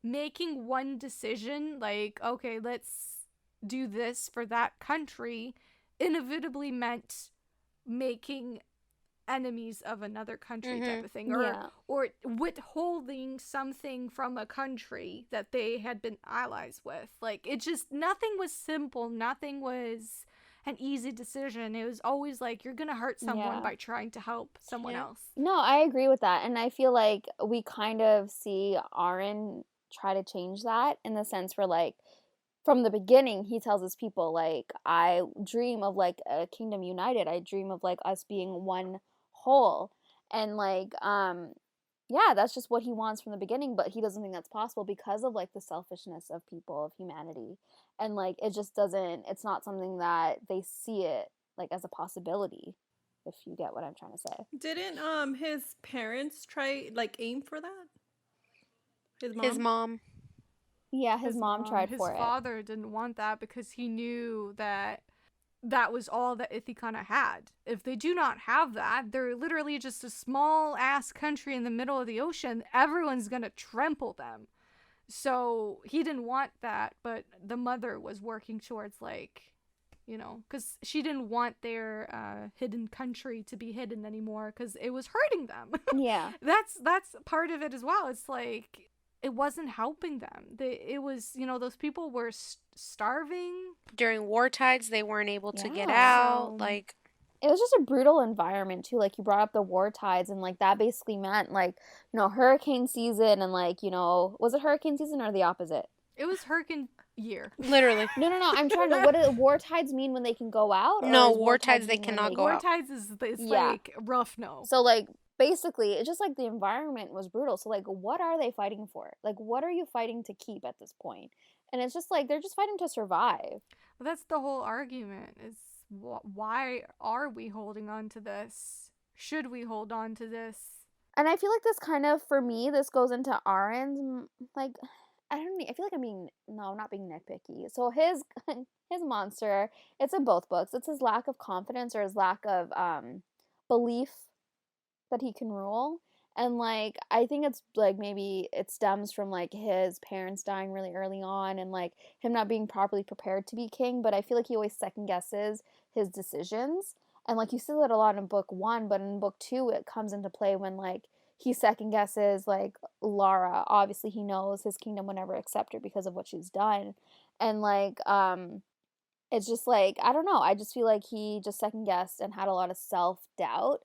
making one decision, like, okay, let's do this for that country, inevitably meant making enemies of another country type of thing, or withholding something from a country that they had been allies with. Like, it just, nothing was simple, nothing was an easy decision. It was always like, you're gonna hurt someone by trying to help someone else. No, I agree with that, and I feel like we kind of see Aren try to change that, in the sense where, like, from the beginning he tells his people, like, I dream of, like, a kingdom united. I dream of, like, us being one whole. And, like, yeah, that's just what he wants from the beginning, but he doesn't think that's possible because of, like, the selfishness of people, of humanity. And, like, it just doesn't, it's not something that they see it, like, as a possibility, if you get what I'm trying to say. Didn't his parents try, like, aim for that? His mom. Yeah, his mom tried for it. His father didn't want that because he knew that that was all that Ithicana had. If they do not have that, they're literally just a small ass country in the middle of the ocean. Everyone's gonna trample them. So he didn't want that, but the mother was working towards, like, because she didn't want their hidden country to be hidden anymore because it was hurting them. Yeah. That's part of it as well. It's like, it wasn't helping them. It was, those people were starving. During war tides, they weren't able to get out. So, like, it was just a brutal environment too. Like, you brought up the war tides, and, like, that basically meant, like, hurricane season, and, like, was it hurricane season or the opposite? it was hurricane year. literally. No. I'm trying to. What do war tides mean when they can go out? No, Or war tides they cannot go War out. tides is like rough no. So, like, basically, it's just like the environment was brutal. So, like, what are they fighting for? Like, what are you fighting to keep at this point? And it's just like they're just fighting to survive. Well, that's the whole argument. Is why are we holding on to this? Should we hold on to this? And I feel like this kind of, for me, this goes into Aren's, like, I feel like I'm not being nitpicky. So his monster, it's in both books. It's his lack of confidence, or his lack of belief that he can rule. And, like, I think it's, like, maybe it stems from, like, his parents dying really early on, and, like, him not being properly prepared to be king. But I feel like he always second guesses his decisions. And, like, you see that a lot in book 1, but in book 2 it comes into play when, like, he second guesses, like, Lara. Obviously he knows his kingdom would never accept her because of what she's done. And, like, it's just, like, I don't know, I just feel like he just second guessed and had a lot of self-doubt.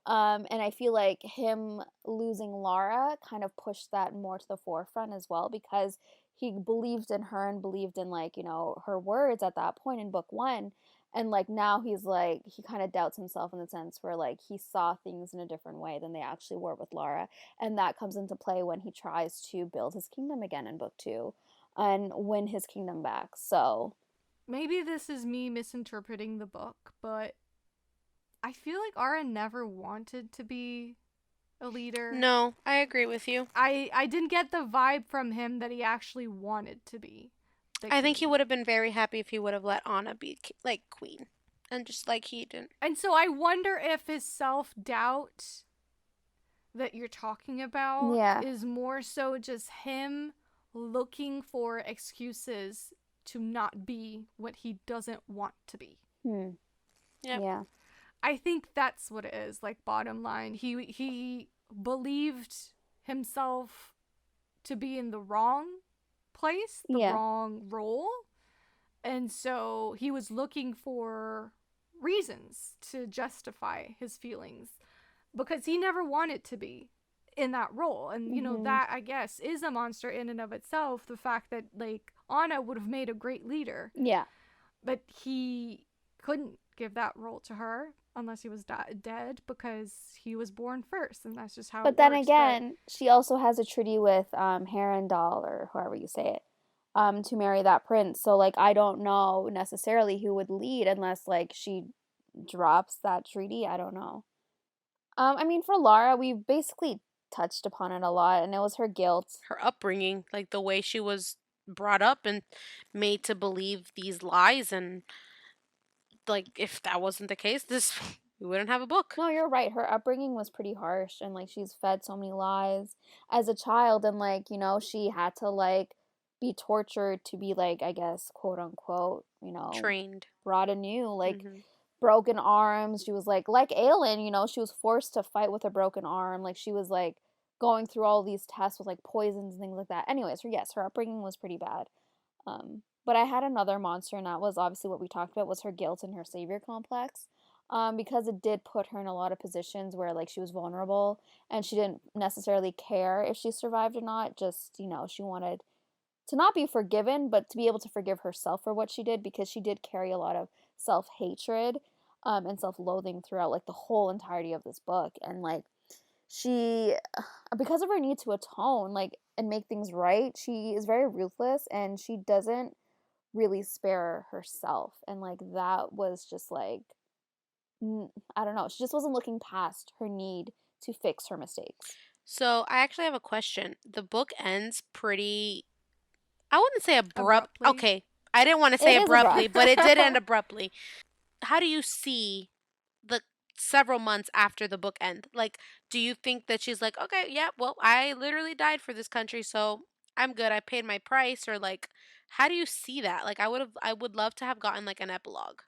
And I feel like him losing Lara kind of pushed that more to the forefront as well, because he believed in her and believed in, like, her words at that point in book 1. And, like, now he's, like, he kind of doubts himself, in the sense where, like, he saw things in a different way than they actually were with Lara. And that comes into play when he tries to build his kingdom again in book 2 and win his kingdom back. So maybe this is me misinterpreting the book, but I feel like Aren never wanted to be a leader. No, I agree with you. I didn't get the vibe from him that he actually wanted to be. I think he would have been very happy if he would have let Anna be, like, queen. And just, like, he didn't. And so I wonder if his self-doubt that you're talking about is more so just him looking for excuses to not be what he doesn't want to be. Yep. Yeah. I think that's what it is, like, bottom line. He believed himself to be in the wrong place, the wrong role. And so he was looking for reasons to justify his feelings because he never wanted to be in that role. And, you know, that, I guess, is a monster in and of itself. The fact that, like, Anna would have made a great leader. Yeah. But he couldn't give that role to her unless he was dead because he was born first. And that's just how it works. But then again, she also has a treaty with Harendal, or however you say it, to marry that prince. So, like, I don't know necessarily who would lead unless, like, she drops that treaty. I don't know. I mean, for Lara, we basically touched upon it a lot, and it was her guilt. Her upbringing, like the way she was brought up and made to believe these lies, and like if that wasn't the case, we wouldn't have a book. No, you're right. Her upbringing was pretty harsh, and like she's fed so many lies as a child, and like, you know, she had to like be tortured to be like, I guess, quote unquote, you know, trained, brought anew, like broken arms. She was like Aelin, you know, she was forced to fight with a broken arm. Like she was like going through all these tests with like poisons and things like that. Anyways, her upbringing was pretty bad. But I had another monster, and that was obviously what we talked about, was her guilt and her savior complex. Because it did put her in a lot of positions where like she was vulnerable and she didn't necessarily care if she survived or not. Just, you know, she wanted to not be forgiven, but to be able to forgive herself for what she did, because she did carry a lot of self-hatred and self-loathing throughout like the whole entirety of this book. And like she, because of her need to atone like and make things right, she is very ruthless, and she doesn't really spare herself. And like that was just like, I don't know, she just wasn't looking past her need to fix her mistakes. So I actually have a question. The book ends pretty, I wouldn't say abruptly. Okay, I didn't want to say abruptly, but it did end abruptly. How do you see the several months after the book end? Like, do you think that she's like, okay, yeah, well, I literally died for this country, so I'm good, I paid my price? Or like, how do you see that? Like, I would love to have gotten like an epilogue.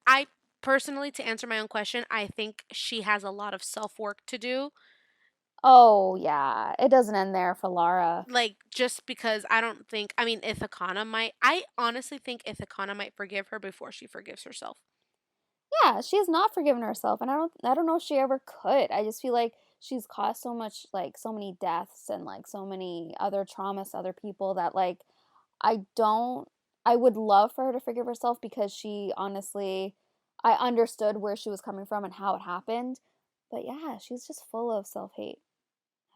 I personally, to answer my own question, I think she has a lot of self-work to do. Oh, yeah. It doesn't end there for Lara. Like, just because I don't think, I mean, Ithicana might, I honestly think Ithicana might forgive her before she forgives herself. Yeah, she has not forgiven herself, and I don't know if she ever could. I just feel like she's caused so much, like, so many deaths and, like, so many other traumas to other people that, like, I would love for her to forgive herself, because she honestly, I understood where she was coming from and how it happened. But yeah, she's just full of self-hate.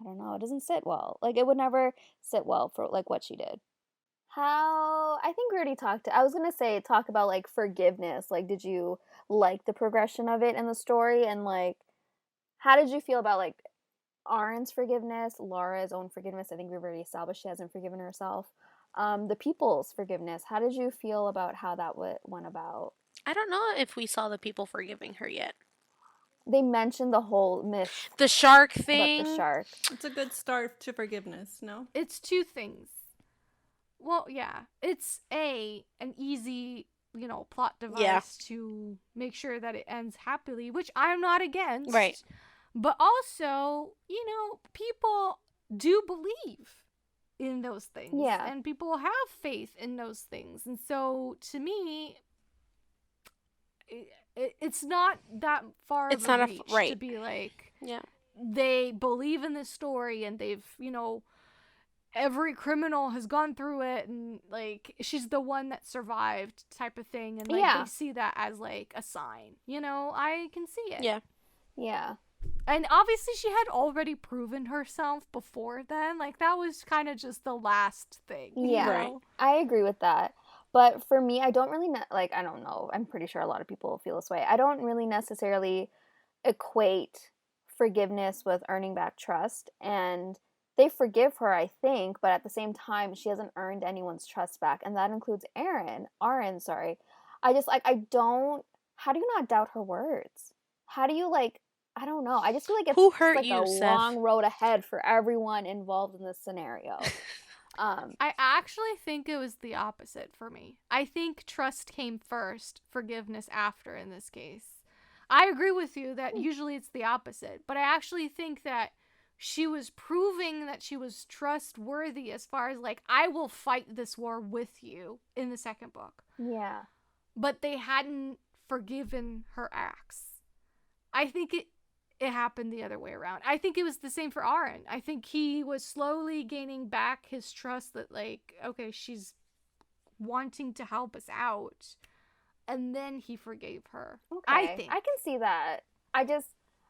I don't know, it doesn't sit well. Like, it would never sit well for, like, what she did. How, I think we already I was gonna say, talk about, like, forgiveness. Like, did you like the progression of it in the story? And, like, how did you feel about, like, Aren's forgiveness, Lara's own forgiveness? I think we've already established she hasn't forgiven herself. The people's forgiveness. How did you feel about how that went about? I don't know if we saw the people forgiving her yet. They mentioned the whole myth. The shark thing. About the shark. It's a good start to forgiveness, no? It's two things. Well, yeah. It's an easy, you know, plot device to make sure that it ends happily, which I'm not against. Right. But also, you know, people do believe in those things. Yeah. And people have faith in those things. And so, to me, it's not that far of a reach to be like, they believe in this story and they've, you know, every criminal has gone through it and like she's the one that survived type of thing, and like they see that as like a sign, you know. I can see it. Yeah. And obviously she had already proven herself before then. Like that was kind of just the last thing. Yeah, you know? I agree with that. But for me, I don't really, like, I don't know. I'm pretty sure a lot of people feel this way. I don't really necessarily equate forgiveness with earning back trust. And they forgive her, I think, but at the same time, she hasn't earned anyone's trust back. And that includes Aren, sorry. I just, like, how do you not doubt her words? How do you, like, I don't know. I just feel like it's like a long road ahead for everyone involved in this scenario. I actually think it was the opposite for me. I think trust came first, forgiveness after in this case. I agree with you that usually it's the opposite, but I actually think that she was proving that she was trustworthy as far as, like, I will fight this war with you in the second book. Yeah. But they hadn't forgiven her acts. I think it happened the other way around. I think it was the same for Aren. I think he was slowly gaining back his trust that, like, okay, she's wanting to help us out. And then he forgave her. Okay. I think. I can see that.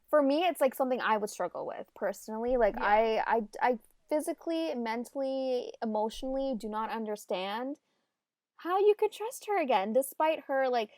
For me, it's like something I would struggle with personally. Like, Yeah. I physically, mentally, emotionally do not understand how you could trust her again, despite her, like,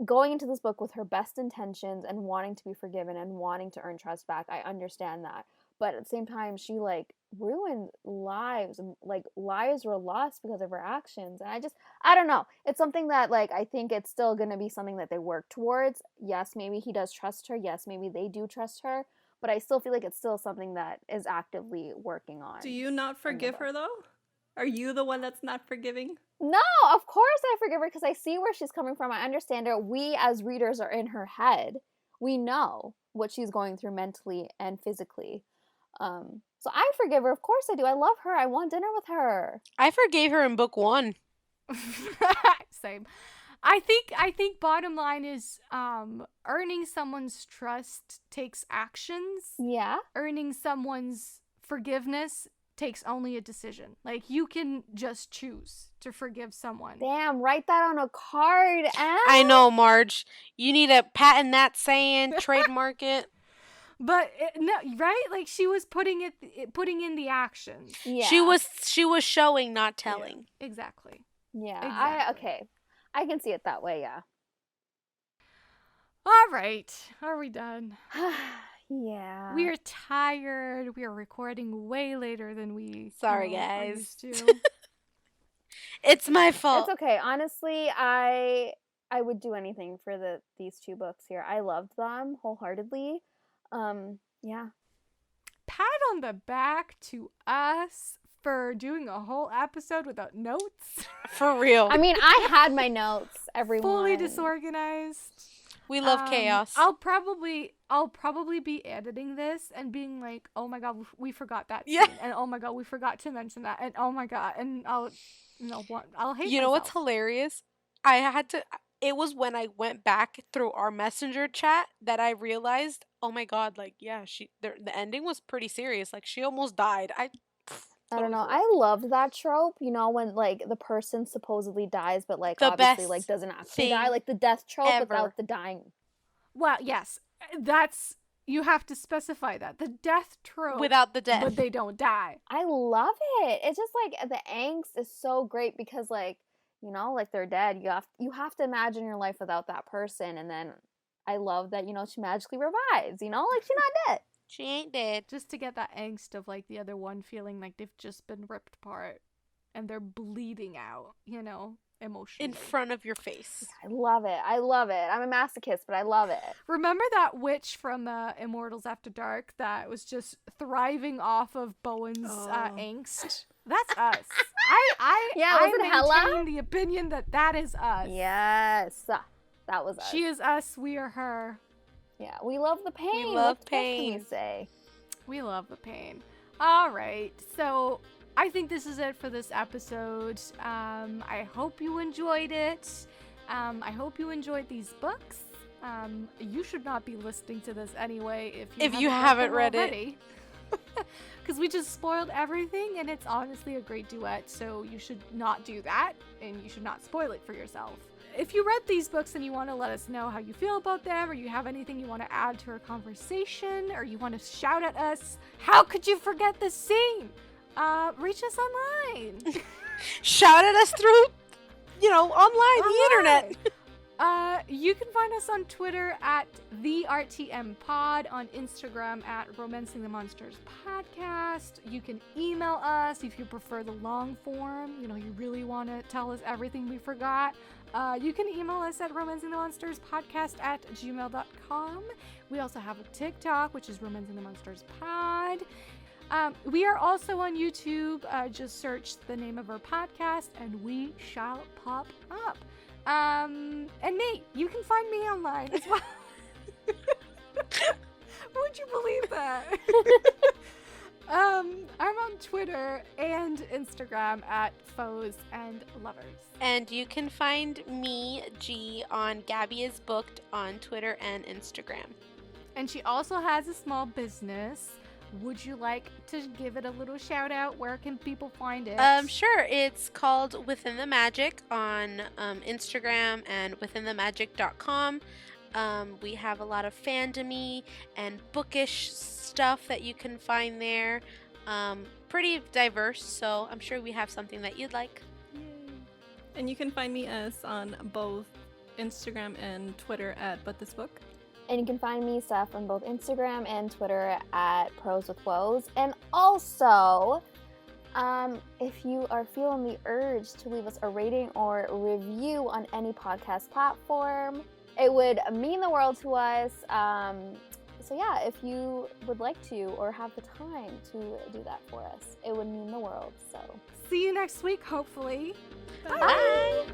going into this book with her best intentions and wanting to be forgiven and wanting to earn trust back. I understand that. But at the same time, she, like, ruined lives, and, like, lives were lost because of her actions. And I don't know. It's something that, like, I think it's still going to be something that they work towards. Yes, maybe he does trust her. Yes, maybe they do trust her. But I still feel like it's still something that is actively working on. Do you not forgive her, though? Are you the one that's not forgiving? No, of course I forgive her because I see where she's coming from. I understand her. We as readers are in her head. We know what she's going through mentally and physically. So I forgive her. Of course I do. I love her. I want dinner with her. I forgave her in book 1. Same. I think bottom line is earning someone's trust takes actions. Yeah. Earning someone's forgiveness takes only a decision. Like, you can just choose to forgive someone. Damn, write that on a card, Em. I know, Marge. You need to patent that saying, trademark it. But no, right? Like, she was putting in the actions. Yeah. She was showing, not telling. Yeah, exactly. Yeah. Exactly. Okay. I can see it that way, yeah. All right. Are we done? Yeah. We're tired. We are recording way later than we Sorry, are guys. used to. It's my fault. It's okay. Honestly, I would do anything for these 2 books here. I loved them wholeheartedly. Yeah. Pat on the back to us for doing a whole episode without notes. For real. I mean, I had my notes, everyone. Fully disorganized. We love chaos. I'll probably be editing this and being like, oh my god, we forgot that scene. And oh my god, we forgot to mention that. And oh my god, and I'll hate You know what's myself. hilarious? It was when I went back through our messenger chat that I realized, oh my god, like, yeah, the ending was pretty serious. Like, she almost died. I don't know. I loved that trope, you know, when, like, the person supposedly dies, but, like, The obviously, best like, doesn't actually die. thing Like, the death trope ever. without the dying. Well, yes, you have to specify that. The death trope. without the death. But they don't die. I love it. It's just, like, the angst is so great because, like, you know, like, they're dead. You have to imagine your life without that person, and then I love that, you know, she magically revives, you know? Like, she's not dead. She ain't dead. Just to get that angst of, like, the other one feeling like they've just been ripped apart and they're bleeding out, you know, emotionally. In front of your face. I love it. I love it. I'm a masochist, but I love it. Remember that witch from Immortals After Dark that was just thriving off of Bowen's angst? That's us. Was it Hella? maintain the opinion that is us. Yes. That was us. She is us. We are her. Yeah, we love the pain. We love What pain. can we say? We love the pain. All right. So I think this is it for this episode. I hope you enjoyed it. I hope you enjoyed these books. You should not be listening to this anyway if you haven't read it. Because we just spoiled everything, and it's honestly a great duet, so you should not do that, and you should not spoil it for yourself. If you read these books and you want to let us know how you feel about them, or you have anything you want to add to our conversation, or you want to shout at us, how could you forget this scene? Reach us online. Shout at us through, online, the internet. You can find us on Twitter at TheRTMPod, on Instagram at Romancing the Monsters Podcast. You can email us if you prefer the long form. You really want to tell us everything we forgot. You can email us at romancingthemonsterspodcast@gmail.com. We also have a TikTok, which is Romancing the Monsters Pod. We are also on YouTube. Just search the name of our podcast and we shall pop up. And Nate, you can find me online as well. Would you believe that? I'm on Twitter and Instagram at Foes and Lovers. And you can find me, G, on Gabby is Booked on Twitter and Instagram. And she also has a small business. Would you like to give it a little shout out? Where can people find it? Sure. It's called Within the Magic on Instagram and withinthemagic.com. We have a lot of fandomy and bookish stuff that you can find there. Pretty diverse, so I'm sure we have something that you'd like. Yay. And you can find me as on both Instagram and Twitter at But This Book. And you can find me, Steph, on both Instagram and Twitter at Pros with Woes. And also, if you are feeling the urge to leave us a rating or review on any podcast platform, it would mean the world to us. So yeah, if you would like to or have the time to do that for us, it would mean the world. So See you next week, hopefully. Bye. bye.